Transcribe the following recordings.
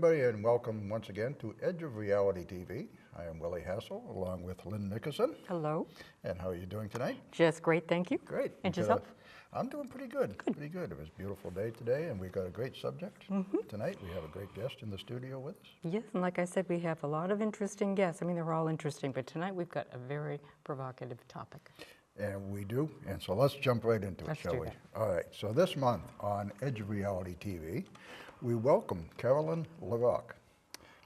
everybody, and welcome once again to Edge of Reality TV. I am Willie Hassell, along with Lynn Nickerson. Hello. And how are you doing tonight? Just great, thank you. Great. And yourself? I'm doing pretty good. Pretty good. It was a beautiful day today, and we've got a great subject tonight. We have a great guest in the studio with us. Yes, and like I said, we have a lot of interesting guests. I mean, they're all interesting, but tonight we've got a very provocative topic. And we do, and so let's jump right into it, shall we? All right, so this month on Edge of Reality TV, we welcome Carolyn Larocque.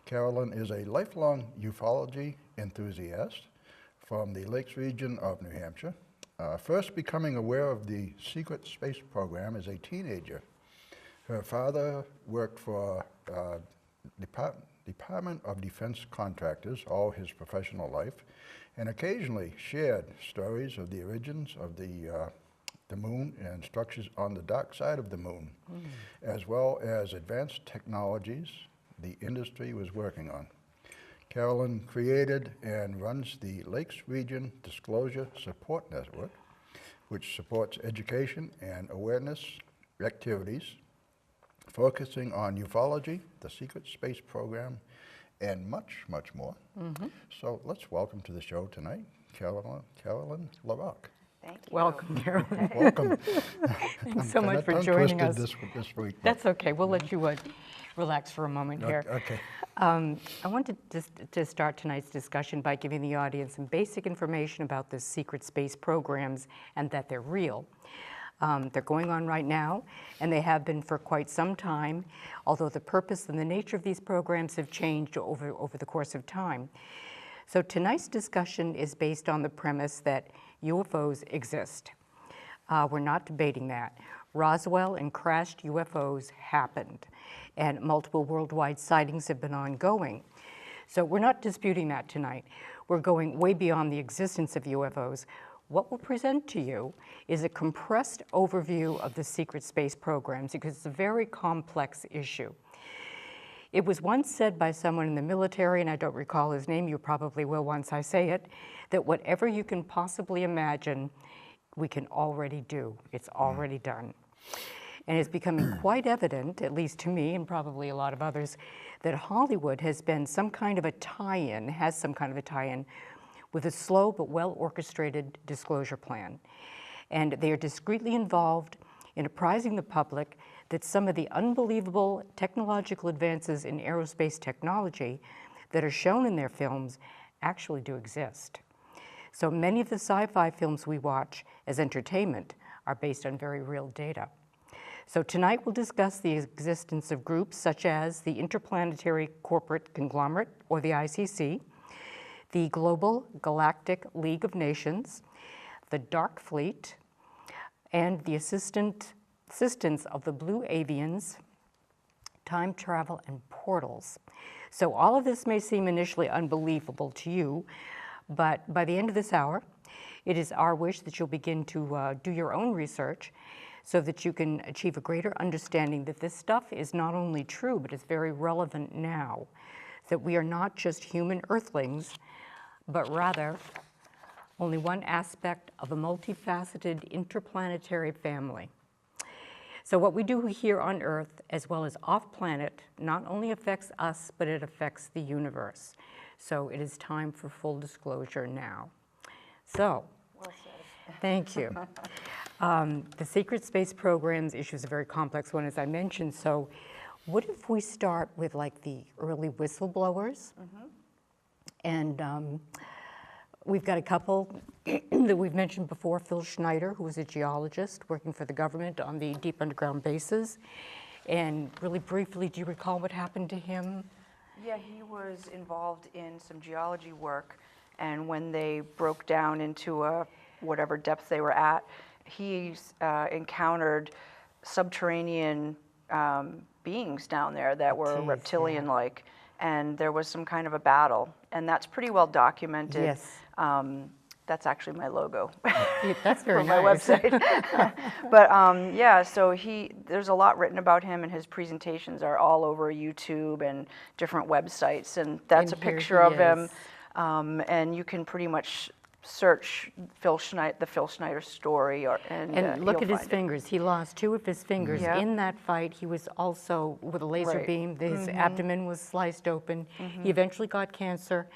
Carolyn is a lifelong ufology enthusiast from the Lakes region of New Hampshire, first becoming aware of the secret space program as a teenager. Her father worked for Department of Defense contractors all his professional life, and occasionally shared stories of the origins of the moon and structures on the dark side of the moon, as well as advanced technologies the industry was working on. Carolyn created and runs the Lakes Region Disclosure Support Network, which supports education and awareness activities focusing on ufology, the secret space program, and much, much more. So let's welcome to the show tonight, Carolyn Larocque. Thank you. Welcome, Carolyn. Welcome. Thanks so much for joining us. This week. That's okay. We'll let you relax for a moment here. Okay. I wanted to start tonight's discussion by giving the audience some basic information about the secret space programs and that they're real. They're going on right now, and they have been for quite some time, although the purpose and the nature of these programs have changed over the course of time. So tonight's discussion is based on the premise that UFOs exist. We're not debating that. Roswell and crashed UFOs happened, and multiple worldwide sightings have been ongoing. So we're not disputing that tonight. We're going way beyond the existence of UFOs. What we'll present to you is a compressed overview of the secret space programs because it's a very complex issue. It was once said by someone in the military, and I don't recall his name, you probably will once I say it, that whatever you can possibly imagine, we can already do. It's already done. And it's becoming quite evident, at least to me and probably a lot of others, that Hollywood has been some kind of a tie-in, with a slow but well-orchestrated disclosure plan. And they are discreetly involved in apprising the public that some of the unbelievable technological advances in aerospace technology that are shown in their films actually do exist. So many of the sci-fi films we watch as entertainment are based on very real data. So tonight we'll discuss the existence of groups such as the Interplanetary Corporate Conglomerate, or the ICC, the Global Galactic League of Nations, the Dark Fleet, and the assistance of the Blue Avians, time travel, and portals. So all of this may seem initially unbelievable to you, but by the end of this hour, it is our wish that you'll begin to do your own research so that you can achieve a greater understanding that this stuff is not only true, but it's very relevant now, that we are not just human earthlings, but rather only one aspect of a multifaceted interplanetary family. So what we do here on Earth, as well as off-planet, not only affects us, but it affects the universe. So it is time for full disclosure now. So, Well said. Thank you. The secret space programs issue is a very complex one, as I mentioned. So what if we start with like the early whistleblowers? And we've got a couple that we've mentioned before, Phil Schneider, who was a geologist working for the government on the deep underground bases. And really briefly, do you recall what happened to him? Yeah, he was involved in some geology work, and when they broke down into whatever depth they were at, he encountered subterranean beings down there that were reptilian-like, and there was some kind of a battle, and that's pretty well documented. Yes. That's actually my logo. That's very for my website. But yeah, so there's a lot written about him, and his presentations are all over YouTube and different websites, and that's a picture of him. And you can pretty much search the Phil Schneider story, And look at his fingers. He lost 2 of his fingers. Yeah. In that fight, he was also, with a laser Right. beam, his abdomen was sliced open. He eventually got cancer.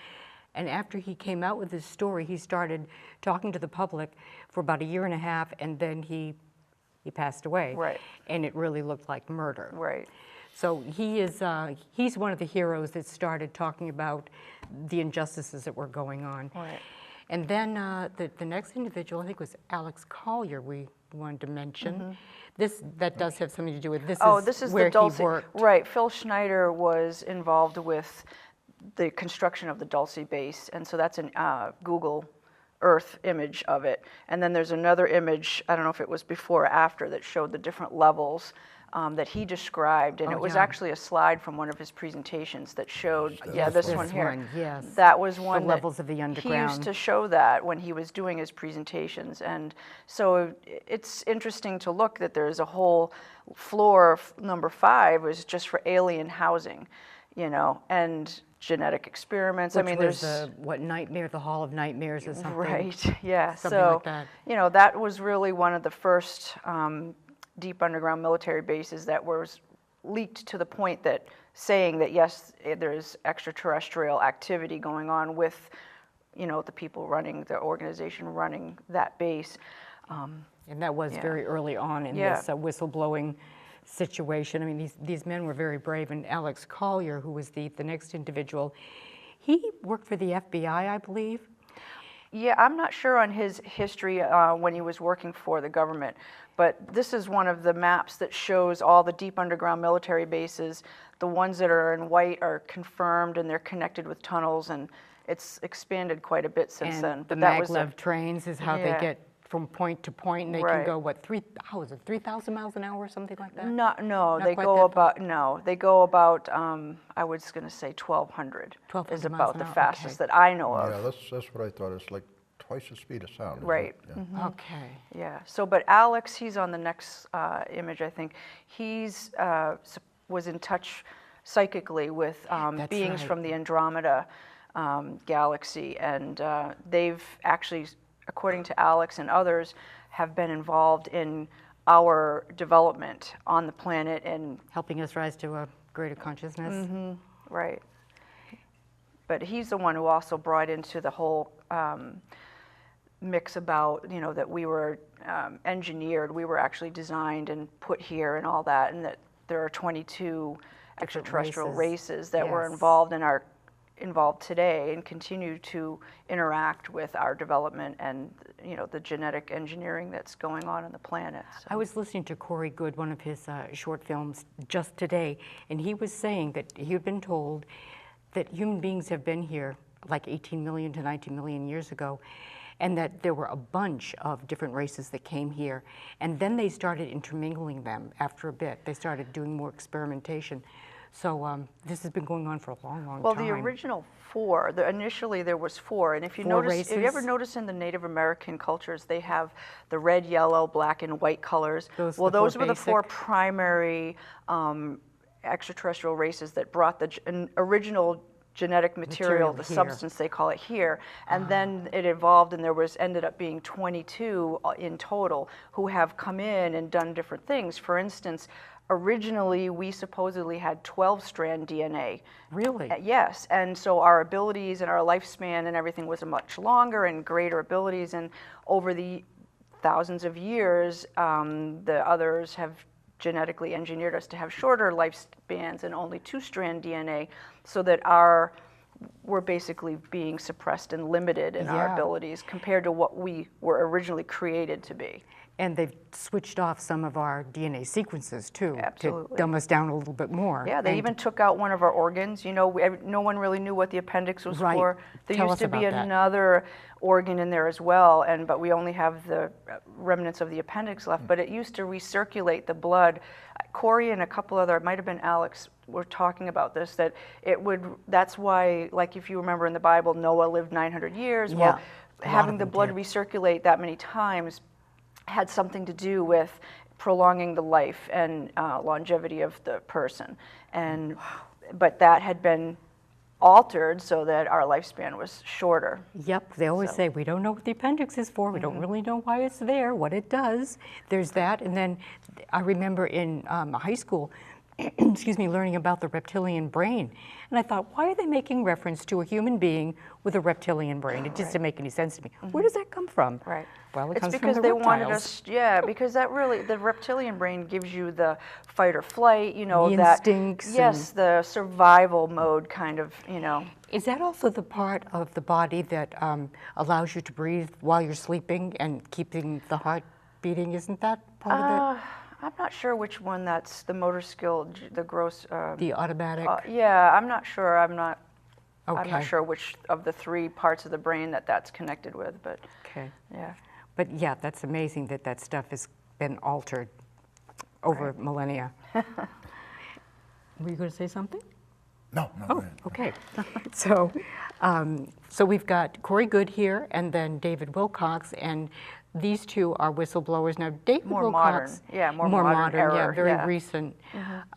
And after he came out with his story, he started talking to the public for about 1.5 years, and then he passed away. Right. And it really looked like murder. Right. So he's one of the heroes that started talking about the injustices that were going on. Right. And then the next individual, I think, was Alex Collier we wanted to mention. That does have something to do with this. This is where the Dulce. he worked. Right. Phil Schneider was involved with the construction of the Dulce base, and so that's a Google Earth image of it. And then there's another image, I don't know if it was before or after, that showed the different levels that he described, and Oh, it was yeah. actually a slide from one of his presentations that showed, This this one here. one, yes. That was one levels that of the he underground. used to show that when he was doing his presentations, and so it's interesting to look that there's a whole floor, number 5 was just for alien housing, and genetic experiments. Which I mean, was there's Nightmare, the Hall of Nightmares or something. right, yeah. Something So like that. that was really one of the first deep underground military bases that was leaked to the point that saying that yes, there's extraterrestrial activity going on with, the people running the organization running that base. And that was Yeah. very early on in Yeah. this whistleblowing situation. I mean, these men were very brave. And Alex Collier, who was the next individual, he worked for the FBI, I believe. Yeah, I'm not sure on his history when he was working for the government, but this is one of the maps that shows all the deep underground military bases. The ones that are in white are confirmed, and they're connected with tunnels, and it's expanded quite a bit since And then. the But that was maglev trains is how they Yeah. get from point to point, and they Right. can go, what, 3,000 miles an hour or something like that? No, Not they quite go that fast? about, they go about, I was going to say 1,200 is 1,200 miles about an the hour, fastest okay. that I know Yeah, of. that's what I thought. It's like twice the speed of sound. isn't Right. it? Yeah. Okay. Yeah, so, but Alex, he's on the next image, I think. He's was in touch psychically with That's beings right. from the Andromeda galaxy, and they've actually, according to Alex and others, have been involved in our development on the planet, and Helping us rise to a greater consciousness. right. But he's the one who also brought into the whole mix about, that we were engineered, we were actually designed and put here and all that, and that there are 22 extraterrestrial races that were Yes. involved today and continue to interact with our development and, the genetic engineering that's going on the planet. So. I was listening to Corey Good, one of his short films, just today, and he was saying that he had been told that human beings have been here like 18 million to 19 million years ago, and that there were a bunch of different races that came here, and then they started intermingling them after a bit. They started doing more experimentation. So this has been going on for a long, long Well, time. the original 4, initially there was 4, and if you 4 notice, if you ever races? notice in the Native American cultures, they have the red, yellow, black, and white colors. Those are Well, the 4 those were the 4 basic. primary extraterrestrial races that brought the original genetic material, the here. substance they call it here, and then it evolved, and ended up being 22 in total who have come in and done different things. For instance, originally we supposedly had 12-strand DNA. Really? Yes, and so our abilities and our lifespan and everything was much longer and greater abilities, and over the thousands of years, the others have genetically engineered us to have shorter lifespans and only 2-strand DNA, so that we're basically being suppressed and limited in our Yeah. abilities compared to what we were originally created to be. And they've switched off some of our DNA sequences too, Absolutely. to dumb us down a little bit more. Yeah, they And even took out one of our organs. No one really knew what the appendix was Right. for. There Tell used us to be about that. another organ in there as well, but we only have the remnants of the appendix left. But it used to recirculate the blood. Corey and a couple other, it might have been Alex, were talking about this, that that's why, like if you remember in the Bible, Noah lived 900 years. Yeah, Well, a lot having of the them blood did. recirculate that many times had something to do with prolonging the life and longevity of the person, but that had been altered so that our lifespan was shorter. Yep, they always So- say, we don't know what the appendix is for, we don't really know why it's there, what it does. There's that, and then I remember in high school, excuse me, learning about the reptilian brain. And I thought, why are they making reference to a human being with a reptilian brain? It just didn't make any sense to me. Where does that come from? Right. Well, it It's comes because from the they reptiles. wanted us, yeah, because that really, the reptilian brain gives you the fight or flight, you know, The that. instincts Yes, the survival mode kind of, you know. Is that also the part of the body that allows you to breathe while you're sleeping and keeping the heart beating? Isn't that part of it? I'm not sure which one that's the motor skill, the gross. The automatic? Yeah, I'm not sure. I'm not Okay. sure which of the three parts of the brain that's connected with, but Okay. yeah. But yeah, that's amazing that that stuff has been altered over millennia. Were you going to say something? No, go Oh, ahead. okay. So we've got Corey Good here and then David Wilcox, and these two are whistleblowers. Now, David More Wilcox. modern, yeah, more modern yeah, era, very yeah. recent.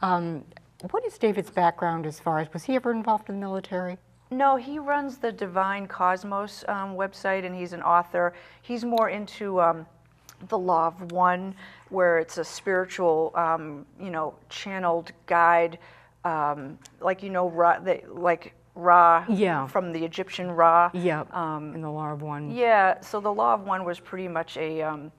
What is David's background as far as, was he ever involved in the military? No, he runs the Divine Cosmos website, and he's an author. He's more into the Law of One, where it's a spiritual, you know, channeled guide, like, you know, Ra Yeah. from the Egyptian Ra. Yeah, in the Law of One. Yeah, so the Law of One was pretty much an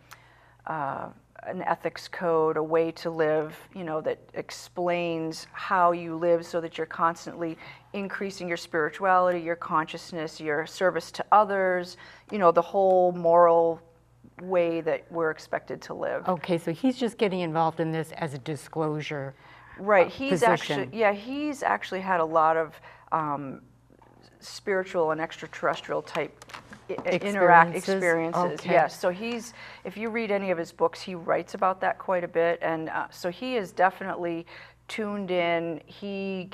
ethics code, a way to live, you know, that explains how you live so that you're constantly increasing your spirituality, your consciousness, your service to others, you know, the whole moral way that we're expected to live. Okay, so he's just getting involved in this as a disclosure. Right, he's position. actually, yeah, he's actually had a lot of spiritual and extraterrestrial type experiences. Okay. Yes, so he's, if you read any of his books, he writes about that quite a bit, and so he is definitely tuned in. He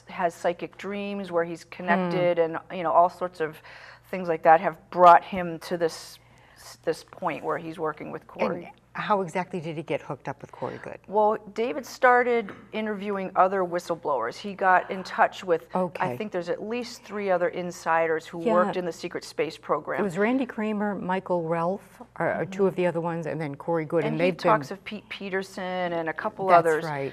has psychic dreams where he's connected, and you know, all sorts of things like that have brought him to this point where he's working with Corey. And how exactly did he get hooked up with Corey Good? Well, David started interviewing other whistleblowers. He got in touch with, Okay. I think there's at least 3 other insiders who Yeah. worked in the secret space program. It was Randy Kramer, Michael Ralph, are two of the other ones, and then Corey Good. and he they've talks been, of Pete Peterson and a couple That's others right.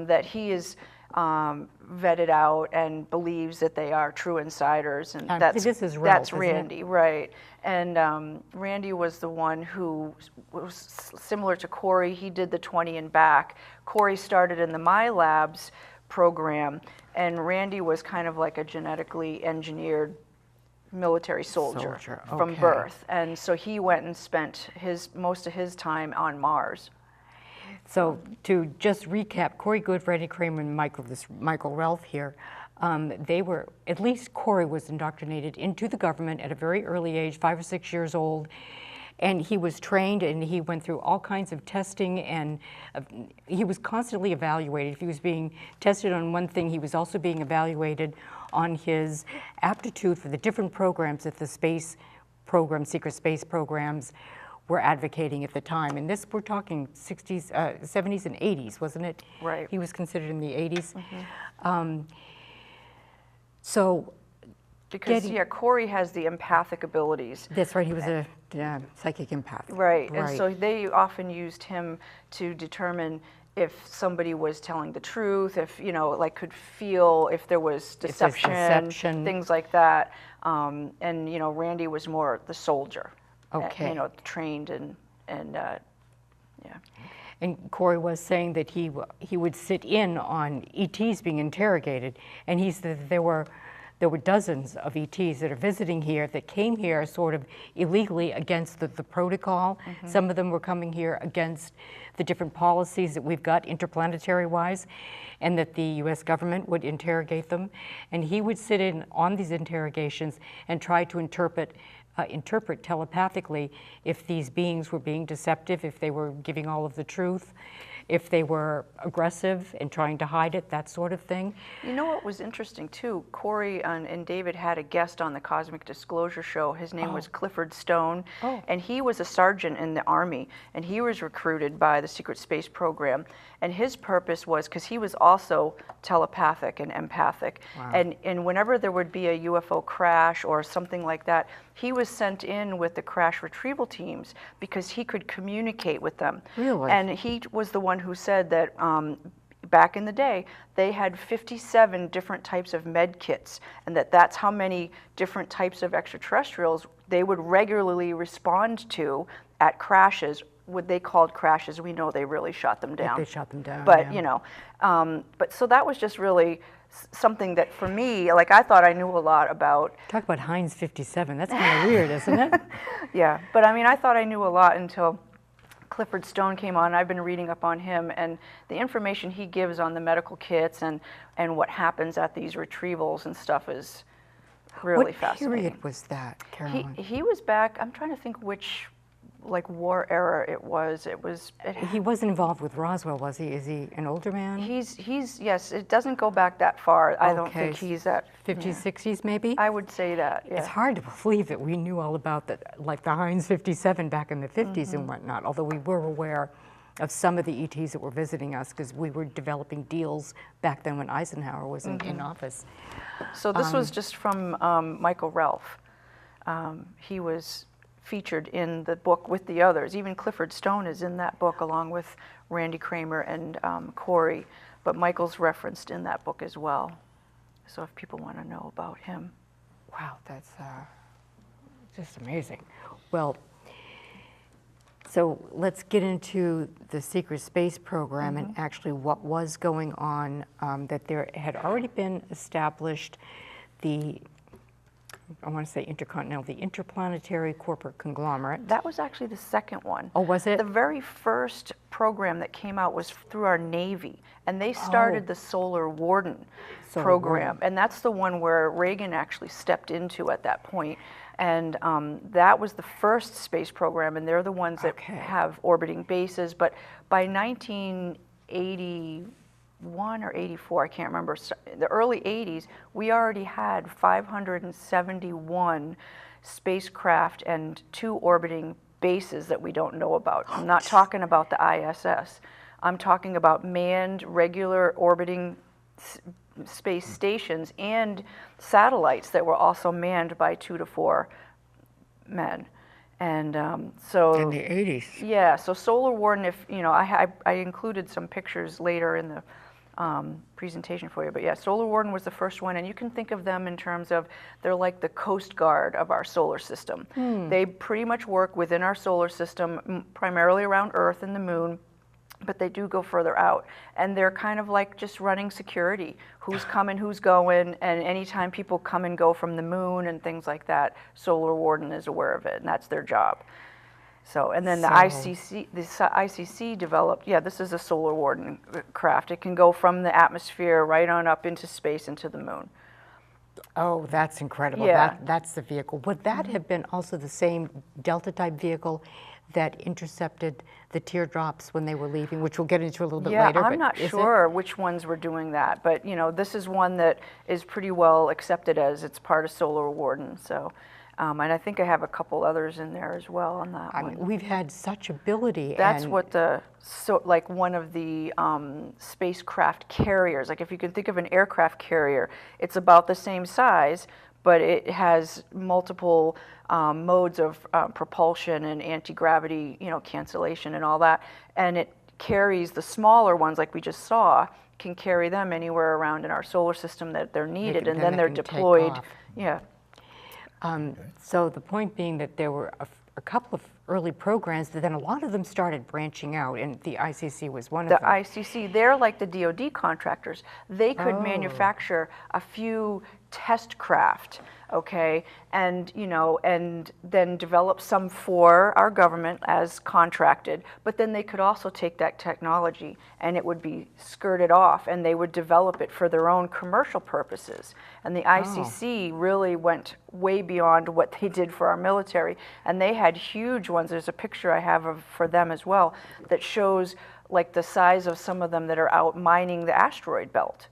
That he is vetted out and believes that they are true insiders, and that's this is Ralph, that's isn't it? Randy, right? And Randy was the one who was similar to Corey. He did the 20 and back. Corey started in the My Labs program, and Randy was kind of like a genetically engineered military soldier from okay. birth, and so he went and spent most of his time on Mars. So to just recap, Corey Good, Randy Kramer, and Michael Ralph here, they were, at least Corey was indoctrinated into the government at a very early age, 5 or 6 years old, and he was trained and he went through all kinds of testing, and he was constantly evaluated. If he was being tested on one thing, he was also being evaluated on his aptitude for the different programs that the space program, secret space programs, were advocating at the time. And this, we're talking 60s, 70s and 80s, wasn't it? Right. He was considered in the 80s. So Because Corey has the empathic abilities. that's right, he was a psychic empath. Right, and so they often used him to determine if somebody was telling the truth, if, you know, like could feel if there was deception, things like that. And, you know, Randy was more the soldier. Okay. You know, trained and yeah. And Corey was saying that he would sit in on ETs being interrogated, and he said that there were dozens of ETs that are visiting here that came here sort of illegally against the protocol. Some of them were coming here against the different policies that we've got interplanetary-wise, and that the U.S. government would interrogate them. And he would sit in on these interrogations and try to interpret telepathically if these beings were being deceptive, if they were giving all of the truth. if they were aggressive and trying to hide it, that sort of thing. You know what was interesting too? Corey and David had a guest on the Cosmic Disclosure Show. His name was Clifford Stone, and he was a sergeant in the Army, and he was recruited by the Secret Space Program. And his purpose was, because he was also telepathic and empathic, and whenever there would be a UFO crash or something like that, he was sent in with the crash retrieval teams because he could communicate with them. Really? And he was the one who said that back in the day, they had 57 different types of med kits, and that's how many different types of extraterrestrials they would regularly respond to at crashes. What they called crashes, we know they really shot them down. They shot them down, But, yeah. you know, but so that was just really something that for me, like I thought I knew a lot about. Talk about Heinz 57, that's kind of weird, isn't it? Yeah, but I mean, I thought I knew a lot until Clifford Stone came on. I've been reading up on him, and the information he gives on the medical kits and what happens at these retrievals and stuff is really fascinating. What period was that, Carolyn? He was back, I'm trying to think which like war era it was. He wasn't involved with Roswell, was he? Is he an older man? He's yes, it doesn't go back that far. I don't think he's at 50s, 60s maybe? I would say that, yeah. It's hard to believe that we knew all about that, like the Heinz 57 back in the 50s and whatnot, although we were aware of some of the ETs that were visiting us because we were developing deals back then when Eisenhower was in office. So this was just from Michael Ralph. He was featured in the book with the others. Even Clifford Stone is in that book along with Randy Kramer and Corey, but Michael's referenced in that book as well. So if people want to know about him. Wow, that's just amazing. Well, so let's get into the secret space program and actually what was going on, that there had already been established the, I want to say intercontinental, the Interplanetary Corporate Conglomerate. That was actually the second one. Oh, was it? The very first program that came out was through our Navy, and they started the Solar Warden program, and that's the one where Reagan actually stepped into at that point. And that was the first space program, and they're the ones that have orbiting bases. But by 1981 or 84, I can't remember, the early 80s, we already had 571 spacecraft and 2 orbiting bases that we don't know about. I'm not talking about the ISS. I'm talking about manned, regular orbiting space stations and satellites that were also manned by 2 to 4 men. And so in the 80s. Yeah, so Solar Warden, if you know, I included some pictures later in the presentation for you, but yeah, Solar Warden was the first one, and you can think of them in terms of they're like the Coast Guard of our solar system. They pretty much work within our solar system, primarily around Earth and the Moon, but they do go further out, and they're kind of like just running security, who's coming, who's going, and anytime people come and go from the Moon and things like that, Solar Warden is aware of it, and that's their job. So, and then the ICC developed, yeah, this is a Solar Warden craft. It can go from the atmosphere right on up into space, into the Moon. Oh, that's incredible. Yeah. That's the vehicle. Would that have been also the same Delta-type vehicle that intercepted the teardrops when they were leaving, which we'll get into a little bit later? Yeah, I'm not sure which ones were doing that, but you know, this is one that is pretty well accepted as it's part of Solar Warden. So, and I think I have a couple others in there as well on that one. I mean, we've had such ability. That's what like one of the spacecraft carriers, like if you can think of an aircraft carrier, it's about the same size, but it has multiple modes of propulsion and anti-gravity, you know, cancellation and all that, and it carries the smaller ones like we just saw, can carry them anywhere around in our solar system that they're needed, and then they're deployed. Yeah. So the point being that there were a couple of early programs, but then a lot of them started branching out, and the ICC was one of them. The ICC, they're like the DoD contractors. They could manufacture a few test craft, okay, and you know, and then develop some for our government as contracted. But then they could also take that technology, and it would be skirted off, and they would develop it for their own commercial purposes. And the ICC really went way beyond what they did for our military, and they had huge ones. There's a picture I have for them as well that shows like the size of some of them that are out mining the asteroid belt,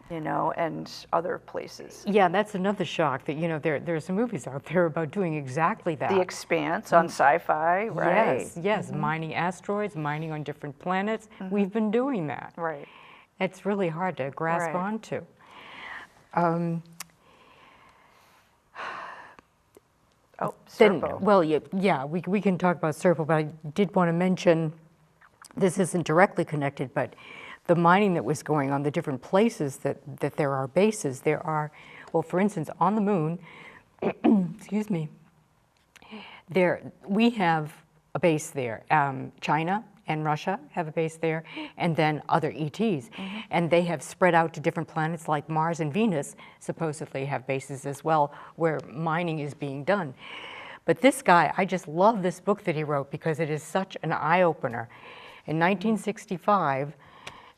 you know, and other places. Yeah, that's another shock that, you know, there's some movies out there about doing exactly that. The Expanse on Sci-Fi, right? Yes, yes, mining asteroids, mining on different planets. We've been doing that. Right. It's really hard to grasp Right. onto. Oh, Then, Serpo. well, yeah, we can talk about Serpo, but I did want to mention, this isn't directly connected, but the mining that was going on, the different places that there are bases. There are, well, for instance, on the moon, excuse me, we have a base there. China and Russia have a base there, and then other ETs. And they have spread out to different planets like Mars and Venus, supposedly have bases as well, where mining is being done. But this guy, I just love this book that he wrote because it is such an eye-opener. In 1965,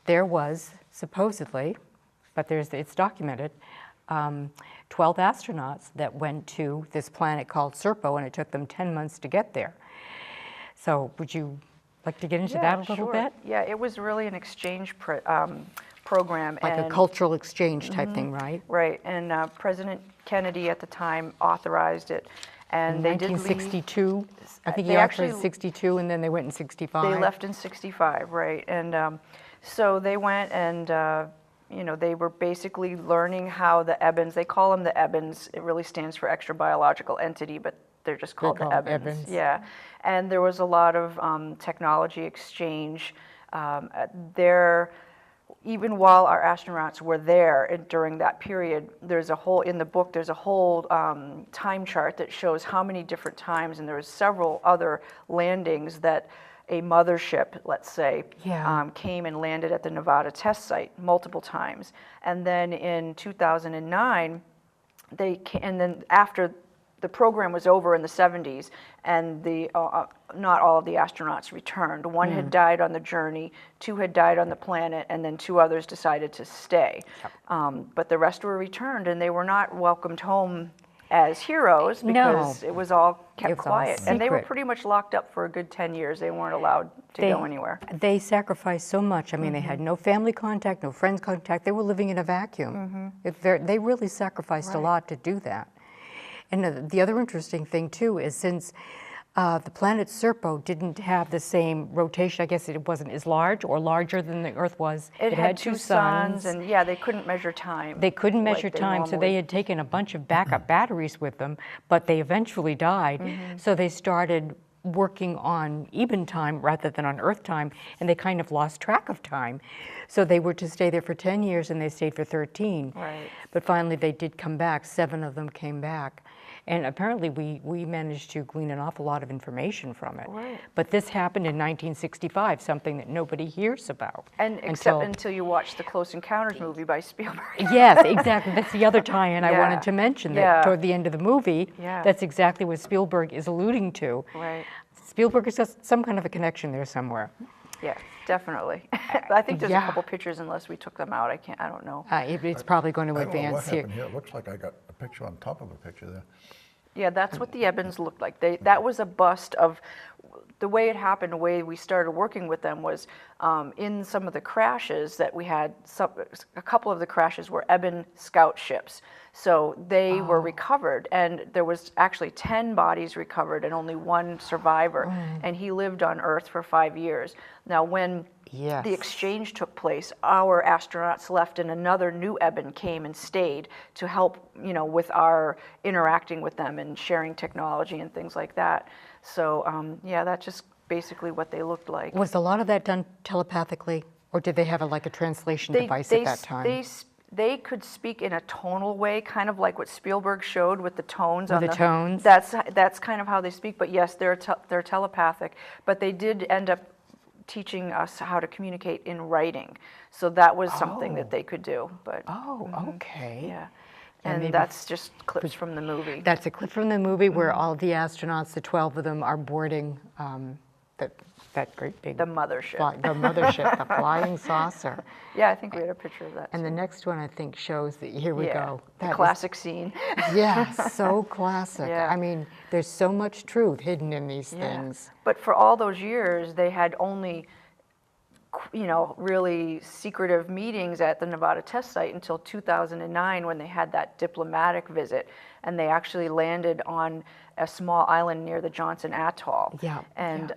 there was supposedly, but it's documented, 12 astronauts that went to this planet called Serpo, and it took them 10 months to get there. So would you like to get into that a little sure. bit? Yeah, it was really an exchange program. Like a cultural exchange type thing, right? Right, and President Kennedy at the time authorized it. And In they did 1962, I think he they authorized actually- 62, and then they went in 65. They left in 65, right. And so they went and, you know, they were basically learning how the Ebens, they call them the Ebens, it really stands for extra biological entity, but they're just called the called Ebens. Ebens. Yeah, and there was a lot of technology exchange. Even while our astronauts were there during that period, in the book, there's a whole time chart that shows how many different times, and there was several other landings that a mothership, let's say, Yeah. came and landed at the Nevada test site multiple times. And then in 2009, and then after the program was over in the 70s, and not all of the astronauts returned. One had died on the journey, 2 had died on the planet, and then 2 others decided to stay. But the rest were returned, and they were not welcomed home as heroes because it was all kept It's all quiet. And they were secret. pretty much locked up for a good 10 years. They weren't allowed to go anywhere. They sacrificed so much. I mean, they had no family contact, no friends contact. They were living in a vacuum. They really sacrificed a lot to do that. And the other interesting thing, too, is since the planet Serpo didn't have the same rotation, I guess it wasn't as large or larger than the Earth was. It had 2 suns, and yeah, they couldn't measure time. They couldn't like measure they time, so normally- they had taken a bunch of backup batteries with them, but they eventually died. So they started working on even time rather than on Earth time, and they kind of lost track of time. So they were to stay there for 10 years, and they stayed for 13. Right. But finally, they did come back. 7 of them came back. And apparently, we managed to glean an awful lot of information from it. Right. But this happened in 1965, something that nobody hears about. And except until you watch the Close Encounters movie by Spielberg. Yes, exactly. That's the other tie-in I Yeah. wanted to mention, that Yeah. toward the end of the movie, Yeah. that's exactly what Spielberg is alluding to. Right. Spielberg has got some kind of a connection there somewhere. Yeah, definitely. I think there's Yeah. a couple pictures, unless we took them out. I don't know. It's probably going to I don't know what advance here. happened here. It looks like I got a picture on top of a picture there. Yeah, that's what the Ebens looked like. That was a bust of, the way it happened, the way we started working with them was in some of the crashes that we had, a couple of the crashes were Eben scout ships. So they were recovered, and there was actually 10 bodies recovered and only 1 survivor. And he lived on Earth for 5 years. Now, when Yes. the exchange took place, our astronauts left, and another new Eben came and stayed to help, you know, with our interacting with them and sharing technology and things like that. So, yeah, that's just basically what they looked like. Was a lot of that done telepathically, or did they have like a translation device at that time? They could speak in a tonal way, kind of like what Spielberg showed with the tones. With the tones? That's kind of how they speak. But yes, they're telepathic. But they did end up teaching us how to communicate in writing. So that was something that they could do. But Okay. yeah, And and maybe- that's just clips from the movie. That's a clip from the movie where all the astronauts, the 12 of them, are boarding that great big The mothership. the mothership, the flying saucer. Yeah, I think we had a picture of that. And the too. next one, I think, shows that, here we Yeah, go. the That is- classic scene. Yeah, so classic. Yeah. I mean, there's so much truth hidden in these things. But for all those years, they had only really secretive meetings at the Nevada test site until 2009 when they had that diplomatic visit, and they actually landed on a small island near the Johnson Atoll. Yeah. And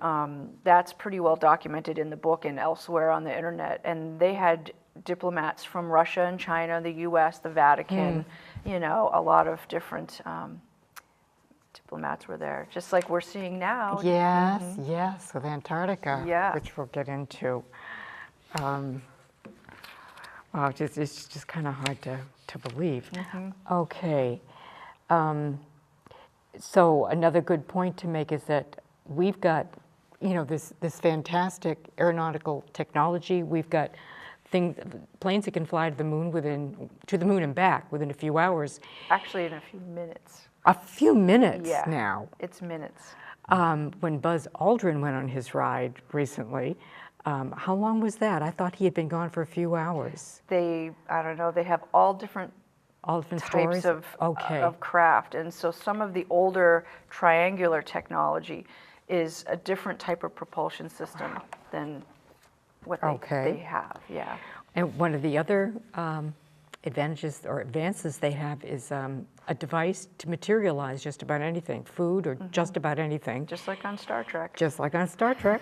that's pretty well documented in the book and elsewhere on the internet. And they had diplomats from Russia and China, the U.S., the Vatican, a lot of different diplomats were there, just like we're seeing now. Yes, yes, with Antarctica, Yeah. which we'll get into. Wow, it's just kind of hard to believe. Okay. So another good point to make is that we've got, this fantastic aeronautical technology. We've got planes that can fly to the moon and back within a few hours. Actually, in a few minutes. A few minutes Yeah. now. It's minutes. When Buzz Aldrin went on his ride recently, how long was that? I thought he had been gone for a few hours. I don't know, they have all different Different types stories? of craft. And so some of the older triangular technology is a different type of propulsion system than what they have. Yeah. And one of the other advantages or advances they have is a device to materialize just about anything, food or just about anything. Just like on Star Trek. Just like on Star Trek.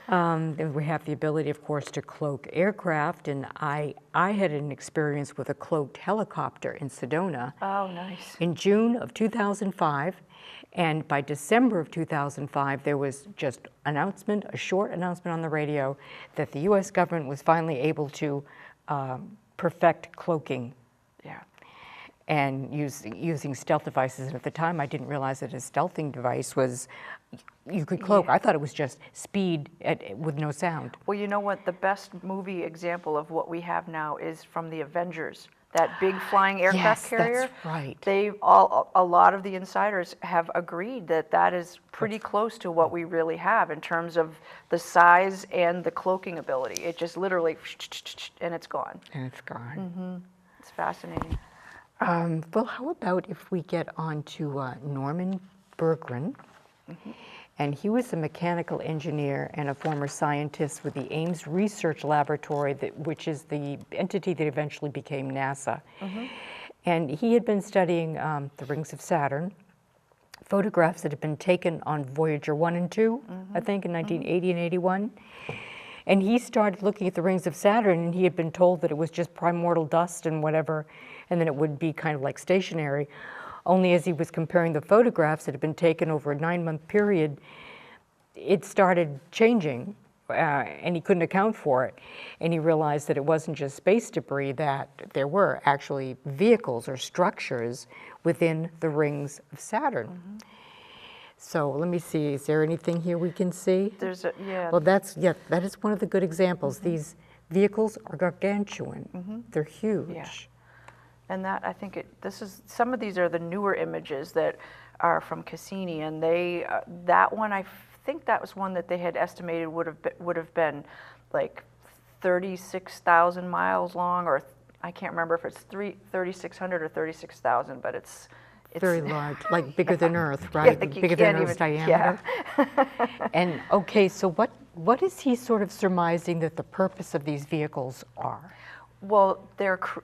And we have the ability, of course, to cloak aircraft, and I had an experience with a cloaked helicopter in Sedona. Oh, nice. In June of 2005, and by December of 2005, there was just a short announcement on the radio that the U.S. government was finally able to perfect cloaking. Yeah. And using stealth devices. And at the time, I didn't realize that a stealthing device was, you could cloak. Yeah. I thought it was just speed with no sound. Well, you know what? The best movie example of what we have now is from the Avengers. That big flying aircraft carrier. That's right. A lot of the insiders have agreed that is pretty close to what we really have in terms of the size and the cloaking ability. It just literally, and it's gone. And it's gone. It's fascinating. Well, how about if we get on to Norman Berggren? And he was a mechanical engineer and a former scientist with the Ames Research Laboratory, which is the entity that eventually became NASA. And he had been studying the rings of Saturn, photographs that had been taken on Voyager 1 and 2, I think, in 1980 and 81. And he started looking at the rings of Saturn, and he had been told that it was just primordial dust and whatever, and then it would be kind of like stationary. Only as he was comparing the photographs that had been taken over a 9-month period, it started changing, and he couldn't account for it. And he realized that it wasn't just space debris, that there were actually vehicles or structures within the rings of Saturn. So let me see, is there anything here we can see? Well, that is one of the good examples. These vehicles are gargantuan. They're huge. Yeah. And that, I think some of these are the newer images that are from Cassini, and that one, I think that was one that they had estimated would have been like 36,000 miles long, or I can't remember if it's 3,600 or 36,000, but it's very large, like bigger than Earth, right? Yeah, like bigger than Earth's diameter. Yeah. And okay, so what is he sort of surmising that the purpose of these vehicles are? Well,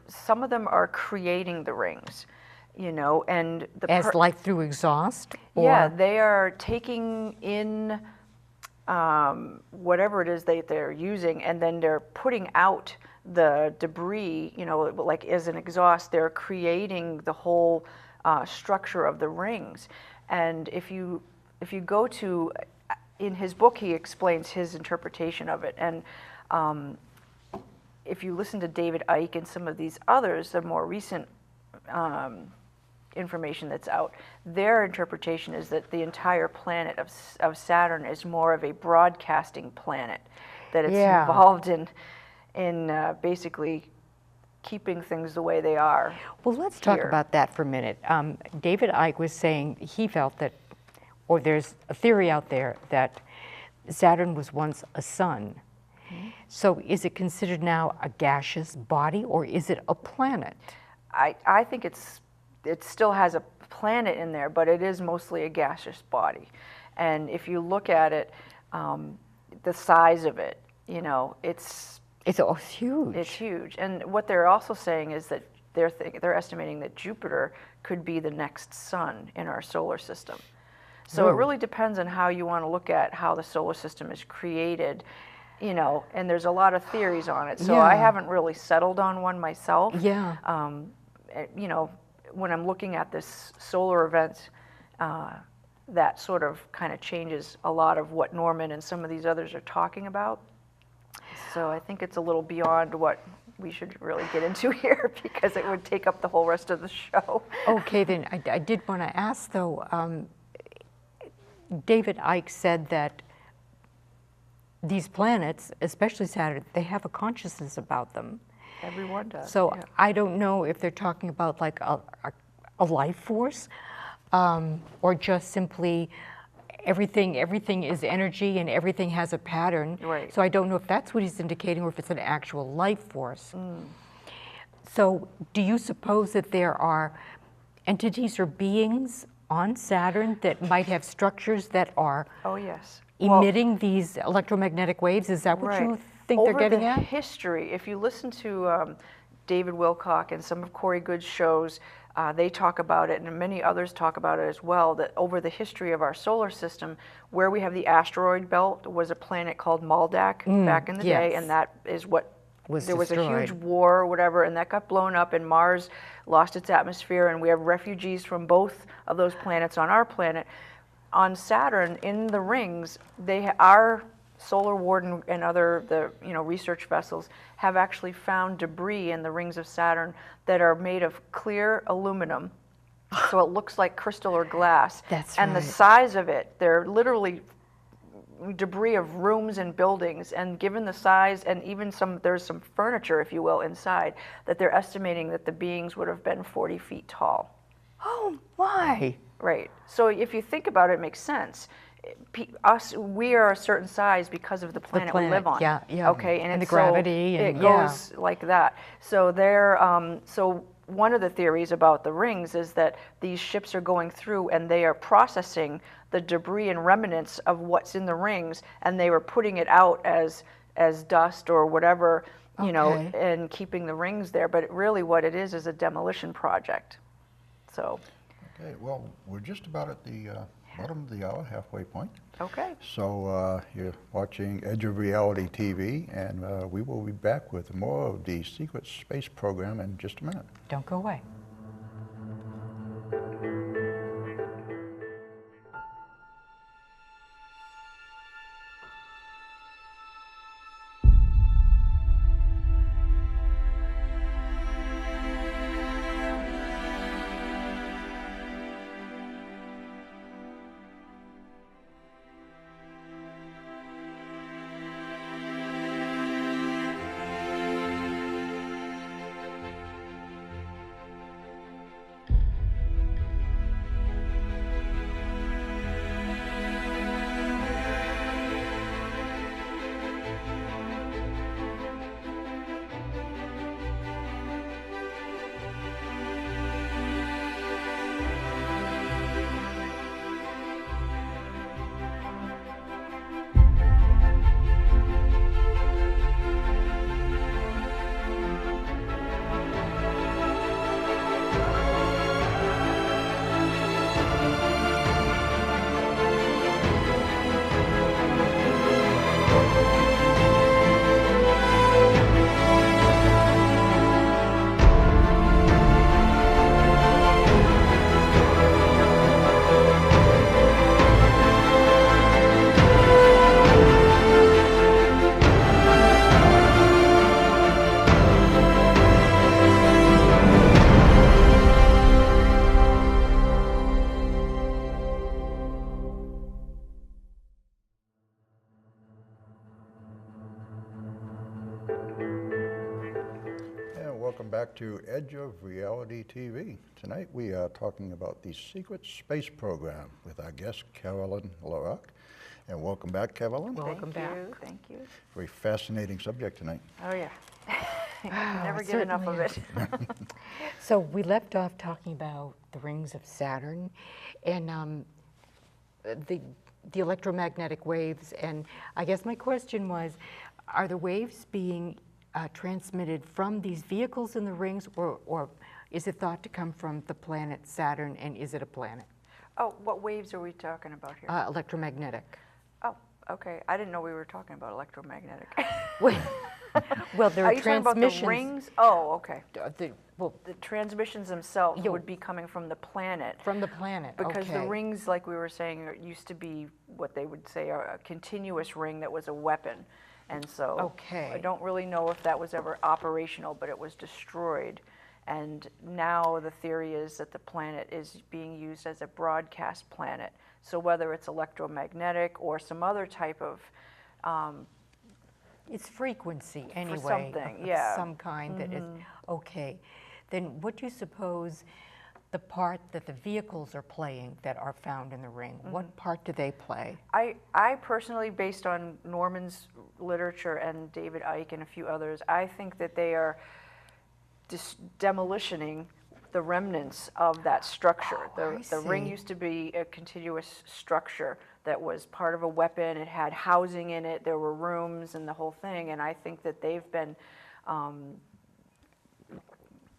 some of them are creating the rings, and like through exhaust? Yeah, they are taking in whatever it is they're using, and then they're putting out the debris, like as an exhaust. They're creating the whole structure of the rings. And if you go to, in his book, he explains his interpretation of it. And if you listen to David Icke and some of these others, the more recent information that's out, their interpretation is that the entire planet of Saturn is more of a broadcasting planet, that it's involved in basically keeping things the way they are. Well, let's talk about that for a minute. David Icke was saying he felt that, or there's a theory out there that Saturn was once a sun. So is it considered now a gaseous body, or is it a planet? I think it still has a planet in there, but it is mostly a gaseous body. And if you look at it, the size of it, it's huge. It's huge. And what they're also saying is that they're estimating that Jupiter could be the next sun in our solar system. So it really depends on how you want to look at how the solar system is created, and there's a lot of theories on it. So I haven't really settled on one myself. Yeah. When I'm looking at this solar event, that sort of kind of changes a lot of what Norman and some of these others are talking about. So I think it's a little beyond what we should really get into here, because it would take up the whole rest of the show. Okay, then I did want to ask though, David Icke said that these planets, especially Saturn, they have a consciousness about them. Everyone does. So yeah. I don't know if they're talking about like a life force, or just simply everything is energy and everything has a pattern. Right. So I don't know if that's what he's indicating or if it's an actual life force. So do you suppose that there are entities or beings on Saturn that might have structures that are Oh, yes. emitting these electromagnetic waves? Is that what you think they're getting Over at? the history, if you listen to David Wilcock and some of Corey Good's shows, they talk about it, and many others talk about it as well, that over the history of our solar system, where we have the asteroid belt was a planet called Maldak back in the day, and that is what there was a huge war or whatever, and that got blown up, and Mars lost its atmosphere, and we have refugees from both of those planets on our planet. On Saturn, in the rings, our Solar Warden and other research vessels have actually found debris in the rings of Saturn that are made of clear aluminum, so it looks like crystal or glass. That's and right. The size of it, they're literally debris of rooms and buildings, and given the size, and even there's some furniture, if you will, inside, that they're estimating that the beings would have been 40 feet tall. Oh, my. Right. So if you think about it, it makes sense. We are a certain size because of the planet we live on. Yeah, yeah. Okay, and the it's gravity. It goes like that. So so one of the theories about the rings is that these ships are going through and they are processing the debris and remnants of what's in the rings, and they were putting it out as dust or whatever, and keeping the rings there. But really, what it is a demolition project. So. Okay, well, we're just about at the bottom of the hour, halfway point. Okay. So you're watching Edge of Reality TV, and we will be back with more of the Secret Space program in just a minute. Don't go away. Welcome back to Edge of Reality TV. Tonight we are talking about the Secret Space program with our guest Carolyn Larocque. And welcome back, Carolyn. Welcome back. Thank you. Very fascinating subject tonight. Oh, yeah. Never it get enough of certainly it. So we left off talking about the rings of Saturn and the electromagnetic waves. And I guess my question was, are the waves being transmitted from these vehicles in the rings, or is it thought to come from the planet Saturn, and is it a planet? Oh, what waves are we talking about here? Electromagnetic. Oh, okay. I didn't know we were talking about electromagnetic. Well, there Are are you talking about transmissions. the rings? Oh, okay. Well, The transmissions themselves Yeah. would be coming from the planet. from the planet, Because the okay. rings, like we were saying, used to be what they would say are a continuous ring that was a weapon. And so Okay. I don't really know if that was ever operational, but it was destroyed. And now the theory is that the planet is being used as a broadcast planet. So whether it's electromagnetic or some other type of It's frequency anyway. something, of yeah. some kind that is, okay. Then what do you suppose the part that the vehicles are playing that are found in the ring, what part do they play? I personally, based on Norman's literature and David Icke and a few others, I think that they are demolitioning the remnants of that structure. The ring see. used to be a continuous structure that was part of a weapon. It had housing in it, there were rooms and the whole thing, and I think that they've been